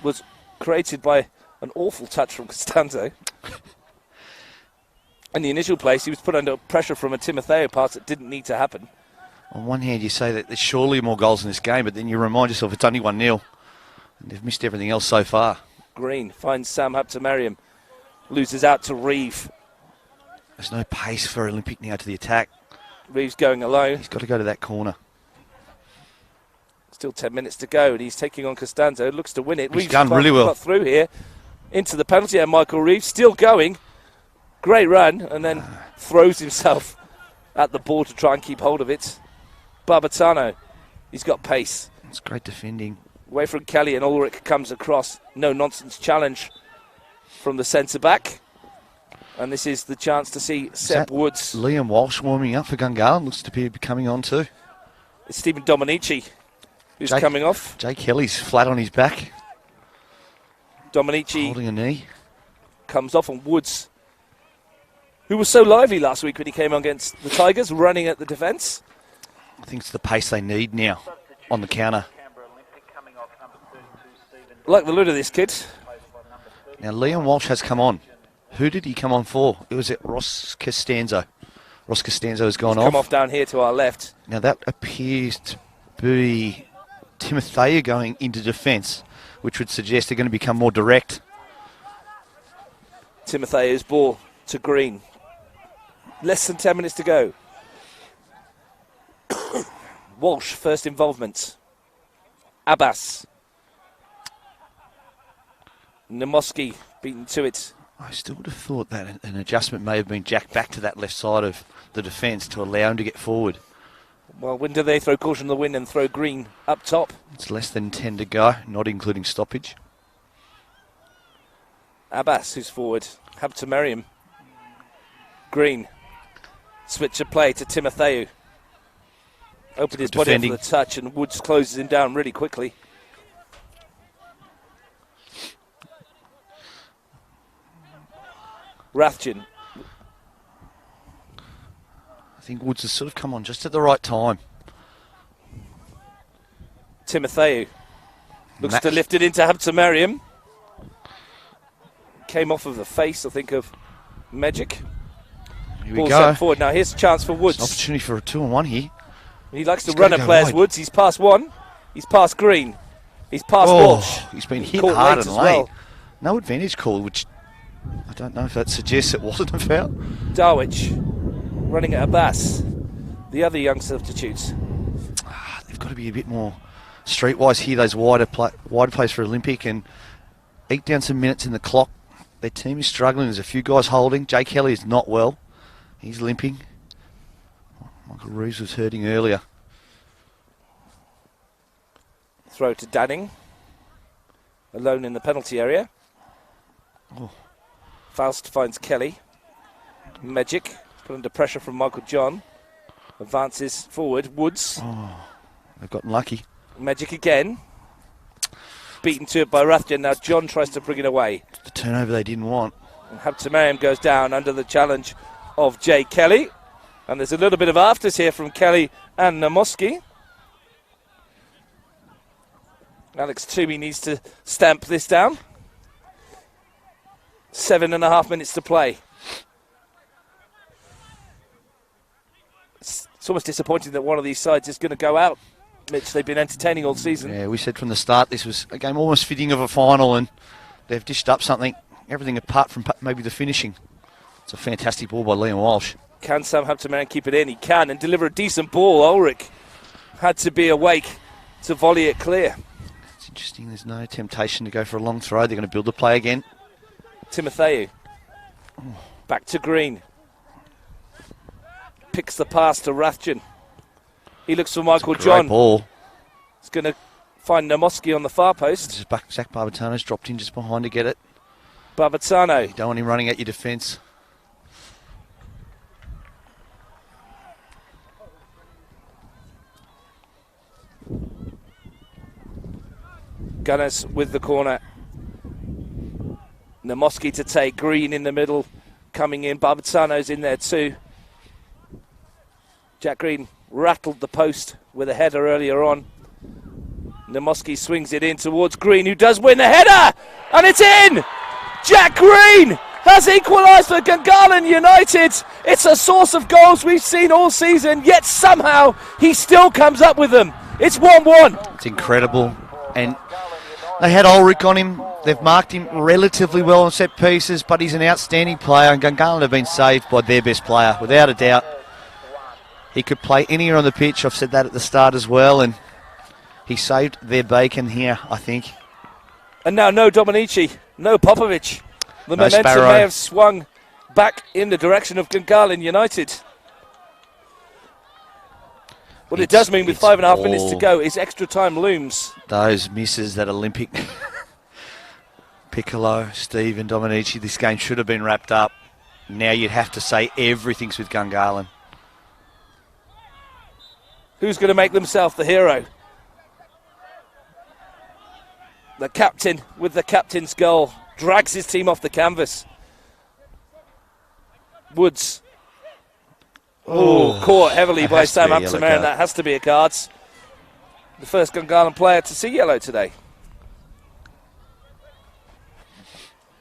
created by an awful touch from Costanzo. In the initial place, he was put under pressure from a Timotheo pass that didn't need to happen. On one hand, you say that there's surely more goals in this game, but then you remind yourself it's only 1-0. And they've missed everything else so far. Green finds Sam Hampton Merriam. Loses out to Reeve. There's no pace for Olympic now to the attack. Reeve's going alone. He's got to go to that corner. Still 10 minutes to go, and he's taking on Costanzo. Looks to win it. He's Reeves done really well. got through here into the penalty area. Michael Reeves still going. Great run, and then throws himself at the ball to try and keep hold of it. Barbatano, he's got pace. It's great defending. Away from Kelly, and Ulrich comes across. No nonsense challenge from the centre back. And this is the chance to see Seb that Woods. Liam Walsh warming up for Gungahlin. Looks to be coming on too. It's Stephen Dominici who's Jake- coming off. Jake Kelly's flat on his back, Dominici holding a knee. comes off, and Woods, who was so lively last week when he came on against the Tigers, running at the defence. I think it's the pace they need now on the counter. I like the look of this kid. Now, Liam Walsh has come on. Who did he come on for? It was Ross Costanzo. Ross Costanzo has gone Come off down here to our left. Now, that appears to be Timotheo going into defence, which would suggest they're going to become more direct. Timotheo's ball to Green. Less than 10 minutes to go. Walsh, first involvement. Abbas. Maaske beaten to it. I still would have thought that an adjustment may have been jacked back to that left side of the defence to allow him to get forward. Well, when do they throw caution to the wind and throw Green up top? It's less than 10 to go, not including stoppage. Abbas, who's forward. Hampton Merriam. Green. Switch of play to Timotheo. Opened his body up defending. for the touch, and Woods closes him down really quickly. Rathjen. I think Woods has sort of come on just at the right time. Timotheo looks Match. to lift it into Hampton Merriam. Came off of the face, I think, of Magic. Here we Ball go. sent forward. Now here's a chance for It's an Woods. opportunity for a 2-on-1 here. He likes to He's run gotta at go players, wide. Woods. He's past one. He's past Green. He's past Walsh. He's been hit Caught hard late and as late. well. No advantage call, which I don't know if that suggests it wasn't a foul. Darwich running at Abbas. The other young substitutes. They've got to be a bit more streetwise here. Those wider plays for Olympic, and eke down some minutes in the clock. Their team is struggling. There's a few guys holding. Jay Kelly is not well. He's limping. Michael Reeves was hurting earlier. Throw to Danning. Alone in the penalty area. Oh. Faust finds Kelly. Magic put under pressure from Michael John. Advances forward. Woods. Oh, they've gotten lucky. Magic again. Beaten to it by Raskin. Now John tries to bring it away. The turnover they didn't want. And Habtemariam goes down under the challenge of Jay Kelly. And there's a little bit of afters here from Kelly and Maaske. Alex Toomey needs to stamp this down. 7.5 minutes to play. It's almost disappointing that one of these sides is going to go out. Mitch, they've been entertaining all season. Yeah, we said from the start this was a game almost fitting of a final, and they've dished up something, everything apart from maybe the finishing. It's a fantastic ball by Liam Walsh. Can Sam Habtemariam keep it in? He can, and deliver a decent ball. Ulrich had to be awake to volley it clear. It's interesting, there's no temptation to go for a long throw. They're going to build the play again. Timotheu. Back to Green. Picks the pass to Raskin. He looks for Michael John. Ball. He's going to find Maaske on the far post. Zach Barbatano's dropped in just behind to get it. Barbatano. You don't want him running at your defence. Gunners with the corner. Maaske to take. Green in the middle. Coming in. Barbatano's in there too. Jack Green rattled the post with a header earlier on. Maaske swings it in towards Green, who does win the header! And it's in! Jack Green has equalised for Gungahlin United. It's a source of goals we've seen all season, yet somehow he still comes up with them. It's 1-1. It's incredible. And they had Ulrich on him. They've marked him relatively well on set pieces, but he's an outstanding player, and Gungahlin have been saved by their best player, without a doubt. He could play anywhere on the pitch. I've said that at the start as well, and he saved their bacon here, I think. And now no Dominici, no Popovic. The No momentum Sparrow. may have swung back in the direction of Gungahlin United. What it does mean with 5.5 minutes to all go is extra time looms. Those misses that Olympic. Piccolo, Steve and Dominici, this game should have been wrapped up. Now you'd have to say everything's with Gungahlin. Who's going to make themselves the hero? The captain with the captain's goal drags his team off the canvas. Woods. Oh, caught heavily by Sam Habtemariam. That has to be a cards. The first Gungahlin player to see yellow today.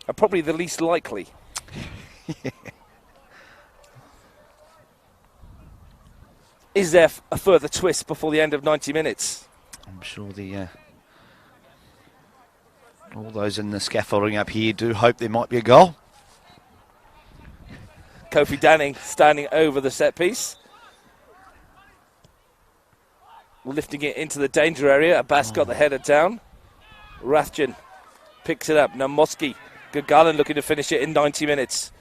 And probably the least likely. Is there a further twist before the end of 90 minutes? I'm sure all those in the scaffolding up here do hope there might be a goal. Kofi Danning standing over the set piece. Lifting it into the danger area. Abbas got the header down. Raskin picks it up. Now Maaske. Gungahlin looking to finish it in 90 minutes.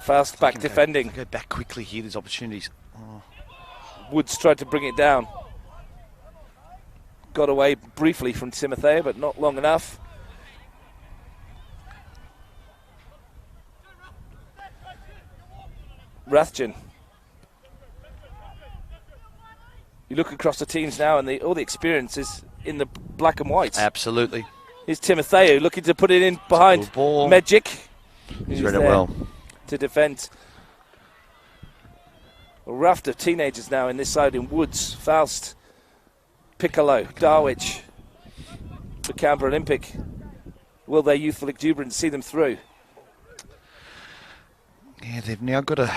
Faust back defending. Go back quickly here, there's opportunities. Oh. Woods tried to bring it down. Got away briefly from Timotheu, but not long enough. Raskin. You look across the teams now, and all the experience is in the black and white. Absolutely. Here's Timotheu looking to put it in behind Magic. He's read it well. To defend. A raft of teenagers now in this side in Woods, Faust, Piccolo, Darwich, the Canberra Olympic. Will their youthful exuberance see them through? Yeah, they've now got a...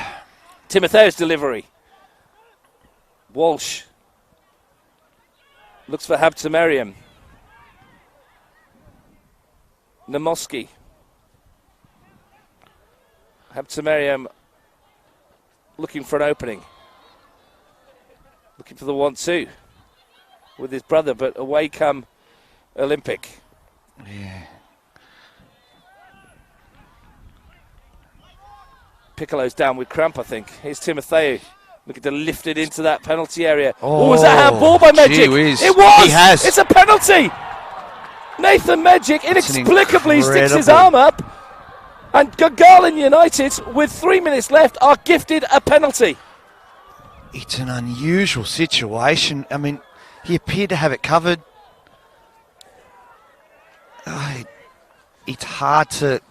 Timotheu's delivery. Walsh looks for Habtemariam. Maaske. Habtemariam looking for an opening. Looking for the 1-2 with his brother, but away come Olympic. Yeah, Piccolo's down with cramp, I think. Here's Timotheo looking to lift it into that penalty area. Oh, was that handball by Magic? Gee whiz. It was! He has. It's a penalty! Nathan Magic inexplicably sticks his incredible- arm up, and Garland United, with 3 minutes left, are gifted a penalty. It's an unusual situation. I mean, he appeared to have it covered. It's hard to...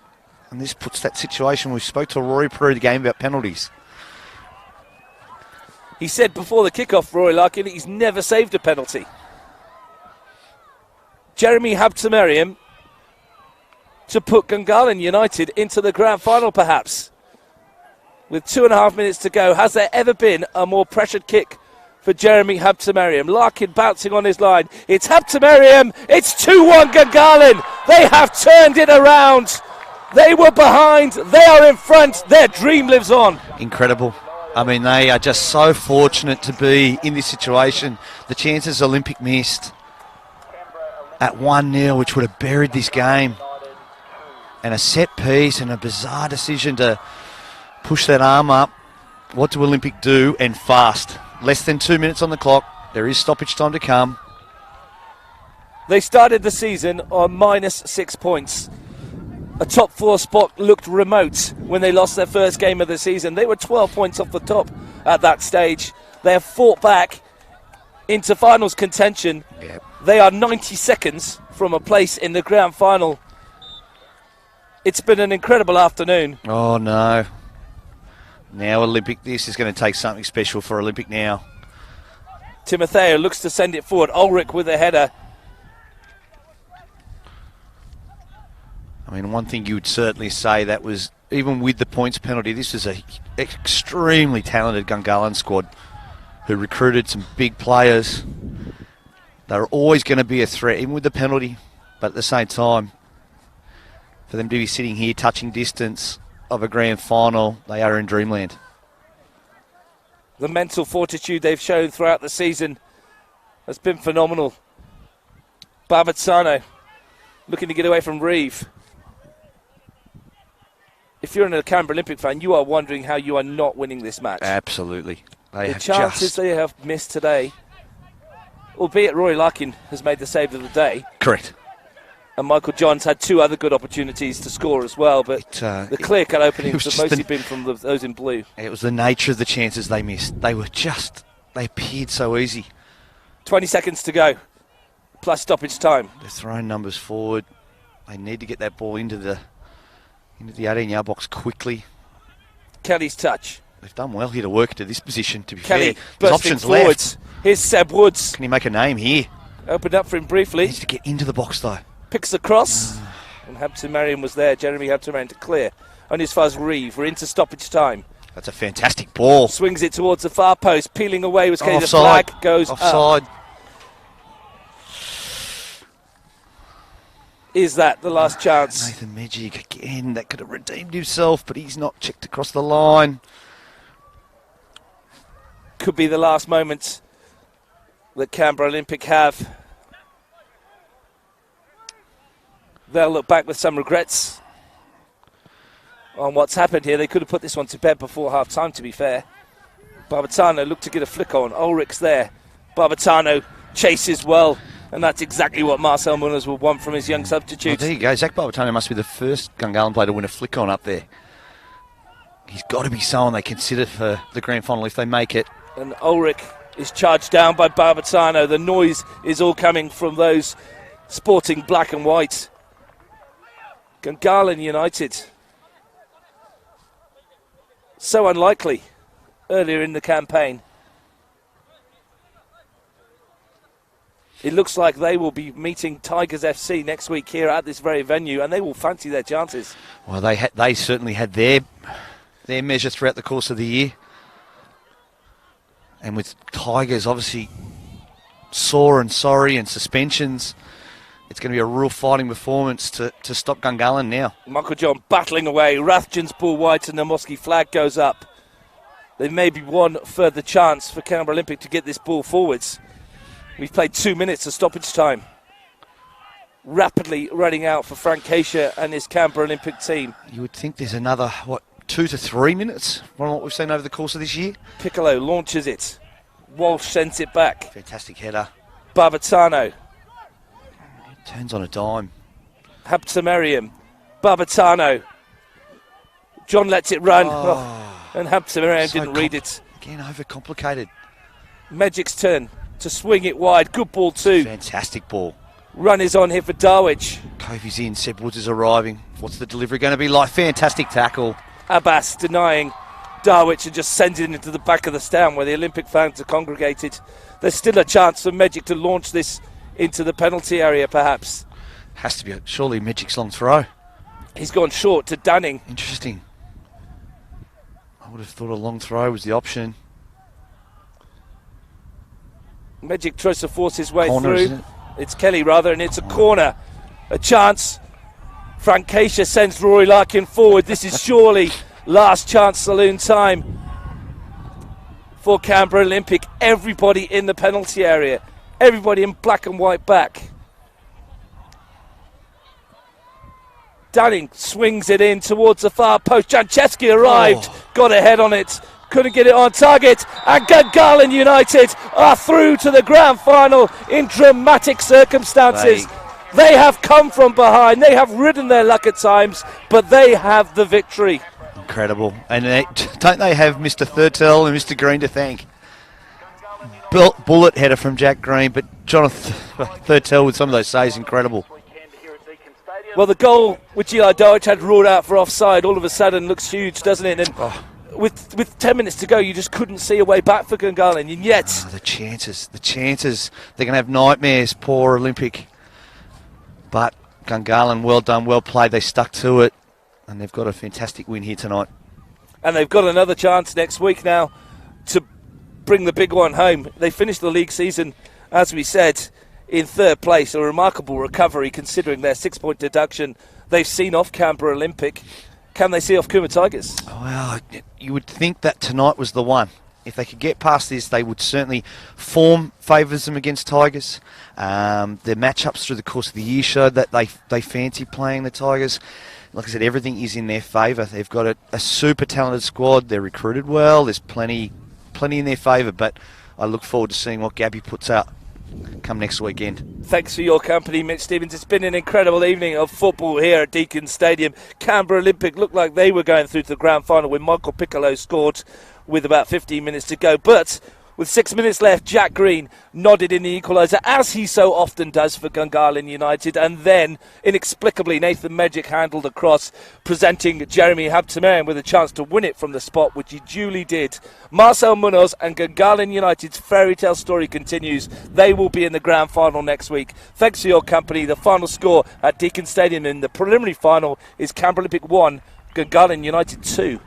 And this puts that situation... We spoke to Rory Peru the game about penalties. He said before the kickoff, Roy Larkin, he's never saved a penalty. Jeremy Habtemariam to put Gungahlin United into the grand final, perhaps. With 2.5 minutes to go, has there ever been a more pressured kick for Jeremy Habtemariam? Larkin bouncing on his line. It's Habtemariam. It's 2-1 Gungahlin. They have turned it around. They were behind. They are in front. Their dream lives on. Incredible. I mean, they are just so fortunate to be in this situation. The chances Olympic missed at 1-0, which would have buried this game. And a set piece and a bizarre decision to push that arm up. What do Olympic do? And fast. Less than 2 minutes on the clock. There is stoppage time to come. They started the season on -6 points. A top 4 spot looked remote when they lost their first game of the season. They were 12 points off the top at that stage. They have fought back into finals contention. Yep. They are 90 seconds from a place in the grand final. It's been an incredible afternoon. Oh, no. Now Olympic, this is going to take something special for Olympic now. Timotheo looks to send it forward. Ulrich with a header. I mean, one thing you would certainly say that was, even with the points penalty, this is an extremely talented Gungahlin squad who recruited some big players. They're always going to be a threat, even with the penalty, but at the same time, for them to be sitting here touching distance of a grand final, they are in dreamland. The mental fortitude they've shown throughout the season has been phenomenal. Barbazzano looking to get away from Reeve. If you're a Canberra Olympic fan, you are wondering how you are not winning this match. Absolutely. The chances they have missed today, albeit Roy Larkin has made the save of the day. Correct. And Michael Johns had 2 other good opportunities to score as well, but the clear-cut openings have mostly been from those in blue. It was the nature of the chances they missed. They appeared so easy. 20 seconds to go, plus stoppage time. They're throwing numbers forward. They need to get that ball into the 18-yard box quickly. Kelly's touch. They've done well here to work into this position, to be Kelly fair. There's bursting options forwards. left. Here's Seb Woods. Can he make a name here? Opened up for him briefly. Needs to get into the box, though. Picks the cross. And Habtemariam was there. Jeremy Habtemariam to clear. Only as far as Reeve. We're into stoppage time. That's a fantastic ball. Swings it towards the far post. Peeling away was Kelly. The Offside. flag goes Offside. up. Is that the last chance? Nathan Magic again. That could have redeemed himself, but he's not checked across the line. Could be the last moment that Canberra Olympic have. They'll look back with some regrets on what's happened here. They could have put this one to bed before half-time, to be fair. Barbazzano looked to get a flick on. Ulrich's there. Barbazzano chases well, and that's exactly what Marcel Mullers will want from his young Well, substitutes. there you go. Zach Barbazzano must be the first Gungahlin player to win a flick on up there. He's got to be someone they consider for the grand final if they make it. And Ulrich is charged down by Barbazzano. The noise is all coming from those sporting black and white. Gungahlin United. So unlikely earlier in the campaign. It looks like they will be meeting Tigers FC next week here at this very venue, and they will fancy their chances. Well, they certainly had their measure throughout the course of the year. And with Tigers obviously sore and sorry and suspensions, it's going to be a real fighting performance to stop Gungahlin now. Michael John battling away. Rathjen's ball wide and the Maaske flag goes up. There may be one further chance for Canberra Olympic to get this ball forwards. We've played 2 minutes of stoppage time. Rapidly running out for Frank Keisha and his Canberra Olympic team. You would think there's another, 2 to 3 minutes from what we've seen over the course of this year. Piccolo launches it. Walsh sends it back. Fantastic header. Barbatano. Turns on a dime. Habtemariam. Barbatano. John lets it run. And Habtemariam So didn't read it. Again, overcomplicated. Magic's turn to swing it wide. Good ball too. Fantastic ball. Run is on here for Darwich. Kofi's in. Seb Woods is arriving. What's the delivery going to be like? Fantastic tackle. Abbas denying Darwich and just sends it into the back of the stand where the Olympic fans are congregated. There's still a chance for Magic to launch this into the penalty area, perhaps. Has to be surely Magic's long throw. He's gone short to Dunning. Interesting. I would have thought a long throw was the option. Magic tries to force his way Corner, through. isn't it? It's Kelly, rather, and it's a corner. A chance. Frank Keisha sends Rory Larkin forward. This is surely last chance saloon time for Canberra Olympic. Everybody in the penalty area. Everybody in black and white back. Dunning swings it in towards the far post. Chesky arrived, got a head on it, couldn't get it on target, and Gungahlin United are through to the grand final in dramatic circumstances. They have come from behind, they have ridden their luck at times, but they have the victory. Incredible. And don't they have Mr. Thurtell and Mr. Green to thank? Bullet header from Jack Green, but Jonathan Thurtell with some of those saves, incredible. Well, the goal which Eli Darwich had ruled out for offside all of a sudden looks huge, doesn't it? And with 10 minutes to go, you just couldn't see a way back for Gungahlin, and yet... the chances. They're going to have nightmares, poor Olympic. But Gungahlin, well done, well played. They stuck to it, and they've got a fantastic win here tonight. And they've got another chance next week now to bring the big one home. They finished the league season, as we said, in third place. A remarkable recovery considering their 6-point deduction they've seen off Canberra Olympic. Can they see off Cooma Tigers? Well, you would think that tonight was the one. If they could get past this, they would certainly form favours them against Tigers. Their matchups through the course of the year showed that they fancy playing the Tigers. Like I said, everything is in their favour. They've got a super talented squad. They're recruited well. There's plenty in their favour. But I look forward to seeing what Gabby puts out come next weekend. Thanks for your company, Mitch Stevens. It's been an incredible evening of football here at Deakin Stadium. Canberra Olympic looked like they were going through to the grand final when Michael Piccolo scored with about 15 minutes to go. But with 6 minutes left, Jack Green nodded in the equaliser, as he so often does for Gungahlin United. And then, inexplicably, Nathan Magic handled a cross, presenting Jeremy Habtemariam with a chance to win it from the spot, which he duly did. Marcel Munoz and Gungahlin United's fairy tale story continues. They will be in the grand final next week. Thanks for your company. The final score at Deakin Stadium in the preliminary final is Canberra Olympic 1, Gungahlin United 2.